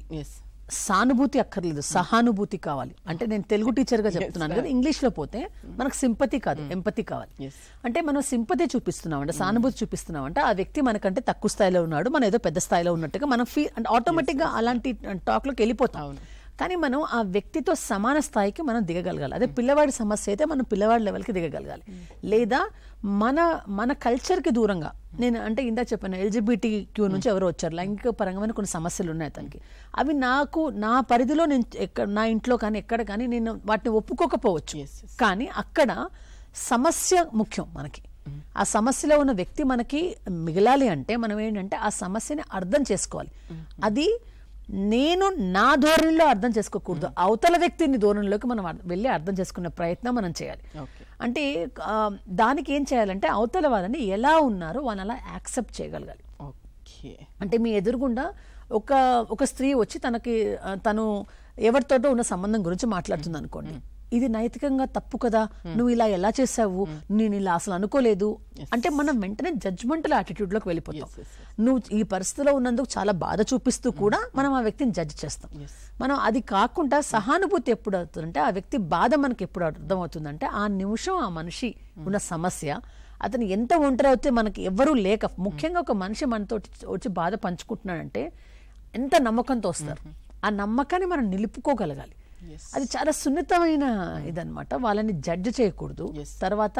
S2: అక్కర్లేదు, సహానుభూతి కావాలి. అంటే నేను తెలుగు టీచర్ గా చెప్తున్నాను కదా, ఇంగ్లీష్ లో పోతే మనకు సింపతి కాదు, ఎంపతి కావాలి. అంటే మనం సింపతి చూపిస్తున్నాం అంటే, సానుభూతి చూపిస్తున్నాం అంటే ఆ వ్యక్తి మనకంటే తక్కువ స్థాయిలో ఉన్నాడు, మనం ఏదో పెద్ద స్థాయిలో ఉన్నట్టుగా మనం అంటే ఆటోమేటిక్ గా అలాంటి టాక్ లోకి వెళ్ళిపోతాం. కానీ మనం ఆ వ్యక్తితో సమాన స్థాయికి మనం దిగగలగాలి. అదే పిల్లవాడి సమస్య అయితే మనం పిల్లవాడి లెవెల్కి దిగగలగాలి. లేదా మన కల్చర్కి దూరంగా, నేను అంటే ఇందా చెప్పాను LGBTQ నుంచి ఎవరో వచ్చారు, లైంగిక పరంగా కొన్ని సమస్యలు ఉన్నాయి అతనికి, అవి నా పరిధిలో నేను నా ఇంట్లో కానీ ఎక్కడ కానీ నేను వాటిని ఒప్పుకోకపోవచ్చు. కానీ అక్కడ సమస్య ముఖ్యం మనకి. ఆ సమస్యలో ఉన్న వ్యక్తి మనకి మిగలాలి అంటే మనం ఏంటంటే ఆ సమస్యని అర్థం చేసుకోవాలి. అది నేను నా ధోరణిలో అర్థం చేసుకోకూడదు, అవతల వ్యక్తిని ధోరణిలోకి మనం వెళ్ళి అర్థం చేసుకునే ప్రయత్నం మనం చేయాలి. అంటే దానికి ఏం చేయాలంటే అవతల వాళ్ళని ఎలా ఉన్నారో వాళ్ళని అలా యాక్సెప్ట్ చేయగలగాలి. అంటే మీ ఎదురుగుండా ఒక స్త్రీ వచ్చి తను ఎవరితోటో ఉన్న సంబంధం గురించి మాట్లాడుతుంది అనుకోండి, ఇది నైతికంగా తప్పు కదా, నువ్వు ఇలా ఎలా చేసావు, నేను ఇలా అసలు అనుకోలేదు అంటే మనం వెంటనే జడ్జ్మెంటల్ యాటిట్యూడ్ లోకి వెళ్ళిపోతాం. నువ్వు ఈ పరిస్థితిలో ఉన్నందుకు చాలా బాధ చూపిస్తూ కూడా మనం ఆ వ్యక్తిని జడ్జ్ చేస్తాం. మనం అది కాకుండా సహానుభూతి ఎప్పుడు అవుతుందంటే, ఆ వ్యక్తి బాధ మనకి ఎప్పుడు అర్థమవుతుందంటే ఆ నిమిషం ఆ మనిషి ఉన్న సమస్య, అతను ఎంత ఒంటరి అయితే మనకి ఎవరూ లేక, ముఖ్యంగా ఒక మనిషి మనతో వచ్చి బాధ పంచుకుంటున్నాడంటే ఎంత నమ్మకంతో వస్తారు, ఆ నమ్మకాన్ని మనం నిలుపుకోగలగాలి. అది చాలా సున్నితమైన ఇదనమాట. వాళ్ళని జడ్జ్ చేయకూడదు. తర్వాత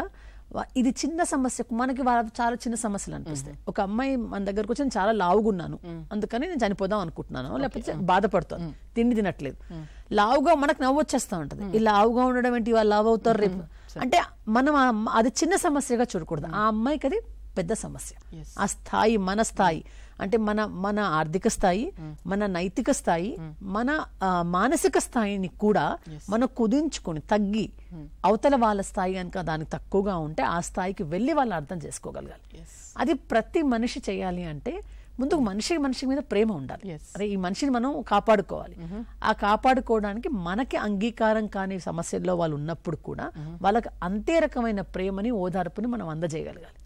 S2: ఇది చిన్న సమస్య, మనకి చాలా చిన్న సమస్యలు అనిపిస్తాయి. ఒక అమ్మాయి మన దగ్గరకు వచ్చి చాలా లావుగున్నాను, అందుకని నేను చనిపోదాం అనుకుంటున్నాను, లేకపోతే బాధపడతాను, తిండి తినట్లేదు, లావుగా మనకు నవ్వు వచ్చేస్తా ఉంటది. ఈ లావుగా ఉండడం ఏంటి, వాళ్ళు లావు అవుతారు రేపు అంటే మనం అది చిన్న సమస్యగా చూడకూడదు. ఆ అమ్మాయికి అది పెద్ద సమస్య. ఆ స్థాయి, మన స్థాయి, అంటే మన ఆర్థిక స్థాయి, మన నైతిక స్థాయి, మన మానసిక స్థాయిని కూడా మనం కుదించుకొని తగ్గి అవతల వాళ్ళ స్థాయి కనుక దానికి తక్కువగా ఉంటే ఆ స్థాయికి వెళ్ళి వాళ్ళు అర్థం చేసుకోగలగాలి. అది ప్రతి మనిషి చేయాలి అంటే ముందు మనిషి మీద ప్రేమ ఉండాలి. అరే ఈ మనిషిని మనం కాపాడుకోవాలి. ఆ కాపాడుకోవడానికి మనకి అంగీకారం కాని సమస్యల్లో వాళ్ళు ఉన్నప్పుడు కూడా వాళ్ళకి అంతే రకమైన ప్రేమని ఓదార్పుని మనం అందజేయగలగాలి.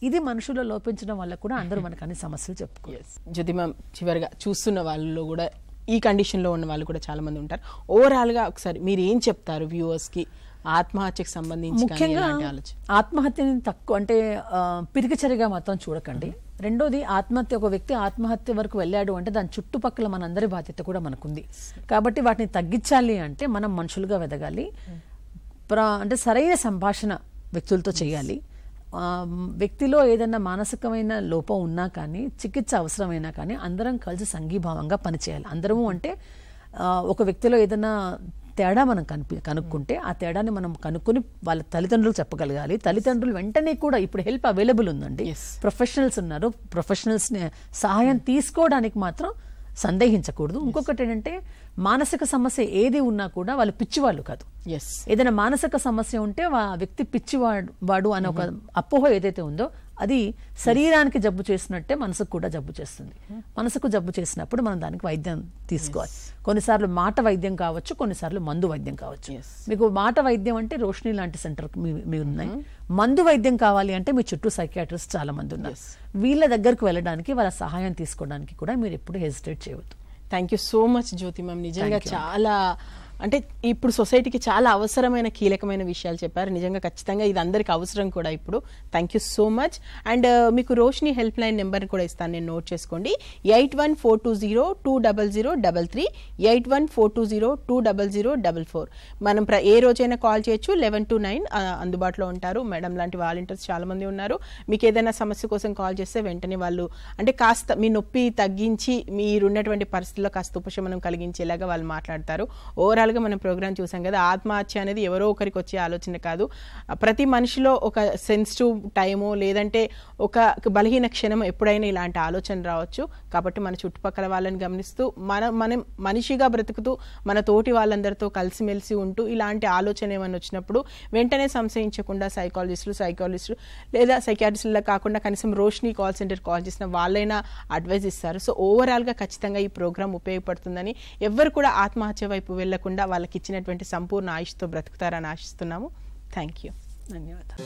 S2: ఇది మనుషుల్లో లోపించడం వల్ల కూడా అందరూ మనకు అన్ని సమస్యలు చెప్పుకోవాలి.
S1: జ్యోతి మ్యామ్, చివరిగా చూస్తున్న వాళ్ళలో కూడా ఈ కండిషన్లో ఉన్న వాళ్ళు కూడా చాలా మంది ఉంటారు. ఓవరాల్గా ఒకసారి మీరు ఏం చెప్తారు వ్యూవర్స్కి ఆత్మహత్యకు సంబంధించి?
S2: ముఖ్యంగా ఆత్మహత్యని తక్కువ అంటే పిరికిచరిగా మాత్రం చూడకండి. రెండోది, ఆత్మహత్య, ఒక వ్యక్తి ఆత్మహత్య వరకు వెళ్ళాడు అంటే దాని చుట్టుపక్కల మనందరి బాధ్యత కూడా మనకుంది. కాబట్టి వాటిని తగ్గించాలి అంటే మనం మనుషులుగా వెదగాలి. అంటే సరైన సంభాషణ వ్యక్తులతో చేయాలి. వ్యక్తిలో ఏదైనా మానసికమైన లోపం ఉన్నా కానీ, చికిత్స అవసరమైనా కానీ అందరం కలిసి సంఘీభావంగా పనిచేయాలి. అందరము అంటే ఒక వ్యక్తిలో ఏదైనా తేడా మనం కనుక్కుంటే ఆ తేడాన్ని మనం కనుక్కొని వాళ్ళ తల్లిదండ్రులకు చెప్పగలగాలి. తల్లిదండ్రులు వెంటనే కూడా ఇప్పుడు హెల్ప్ అవైలబుల్ ఉందండి, ప్రొఫెషనల్స్ ఉన్నారు. ప్రొఫెషనల్స్ సహాయం తీసుకోవడానికి మాత్రం సందేహించకూడదు. ఇంకొకటి ఏంటంటే మానసిక సమస్య ఏది ఉన్నా కూడా వాళ్ళు పిచ్చివాళ్ళు కాదు. ఏదైనా మానసిక సమస్య ఉంటే ఆ వ్యక్తి పిచ్చివాడు అనే ఒక అపోహ ఏదైతే ఉందో అది శరీరానికి జబ్బు చేసినట్టే మనసుకు కూడా జబ్బు చేస్తుంది. మనసుకు జబ్బు చేసినప్పుడు మనం దానికి వైద్యం తీసుకోవాలి. కొన్నిసార్లు మాట వైద్యం కావచ్చు, కొన్నిసార్లు మందు వైద్యం కావచ్చు. మీకు మాట వైద్యం అంటే రోషిని లాంటి సెంటర్ మీ ఉన్నాయి. మందు వైద్యం కావాలి అంటే మీ చుట్టూ సైకియాట్రిస్ట్ చాలా మంది ఉన్నారు. వీళ్ళ దగ్గరకు వెళ్ళడానికి, వాళ్ళ సహాయం తీసుకోవడానికి కూడా మీరు ఎప్పుడు హెసిటేట్ చేయవద్దు.
S1: Thank you so much Jyothi ma'am. నిజంగా చాలా అంటే ఇప్పుడు సొసైటీకి చాలా అవసరమైన కీలకమైన విషయాలు చెప్పారు. నిజంగా ఖచ్చితంగా ఇది అందరికి అవసరం కూడా ఇప్పుడు. Thank you so much. And మీకు రోషిని హెల్ప్ లైన్ నెంబర్ కూడా ఇస్తాను, నేను నోట్ చేసుకోండి. 8142020033, 8142020044. మనం ఏ రోజైనా కాల్ చేయొచ్చు. 11 to 9 అందుబాటులో ఉంటారు. మేడం లాంటి వాలంటీర్స్ చాలా మంది ఉన్నారు. మీకు ఏదైనా సమస్య కోసం కాల్ చేస్తే వెంటనే వాళ్ళు అంటే కాస్త మీ నొప్పి తగ్గించి మీరున్నటువంటి పరిస్థితుల్లో కాస్త ఉపశమనం కలిగించేలాగా వాళ్ళు మాట్లాడతారు. ఓవరాల్ మనం ప్రోగ్రామ్ చూసాం కదా, ఆత్మహత్య అనేది ఎవరో ఒకరికి వచ్చే ఆలోచన కాదు. ప్రతి మనిషిలో ఒక సెన్సిటివ్ టైమో లేదంటే ఒక బలహీన క్షణం ఎప్పుడైనా ఇలాంటి ఆలోచన రావచ్చు. కాబట్టి మన చుట్టుపక్కల వాళ్ళని గమనిస్తూ మనం మనిషిగా బ్రతుకుతూ మన తోటి వాళ్ళందరితో కలిసిమెలిసి ఉంటూ ఇలాంటి ఆలోచన ఏమైనా వచ్చినప్పుడు వెంటనే సంశయించకుండా సైకాలజిస్టులు లేదా సైకియాట్రిస్టులా కాకుండా కనీసం రోషిని కాల్ సెంటర్ కాల్ చేసిన వాళ్ళైనా అడ్వైజ్ ఇస్తారు. సో ఓవరాల్గా ఖచ్చితంగా ఈ ప్రోగ్రామ్ ఉపయోగపడుతుందని, ఎవరు కూడా ఆత్మహత్య వైపు వెళ్లకుండా వాళ్ళకి ఇచ్చినటువంటి సంపూర్ణ ఆయుష్తో బ్రతుకుతారని ఆశిస్తున్నాము. Thank you.
S2: ధన్యవాదాలు.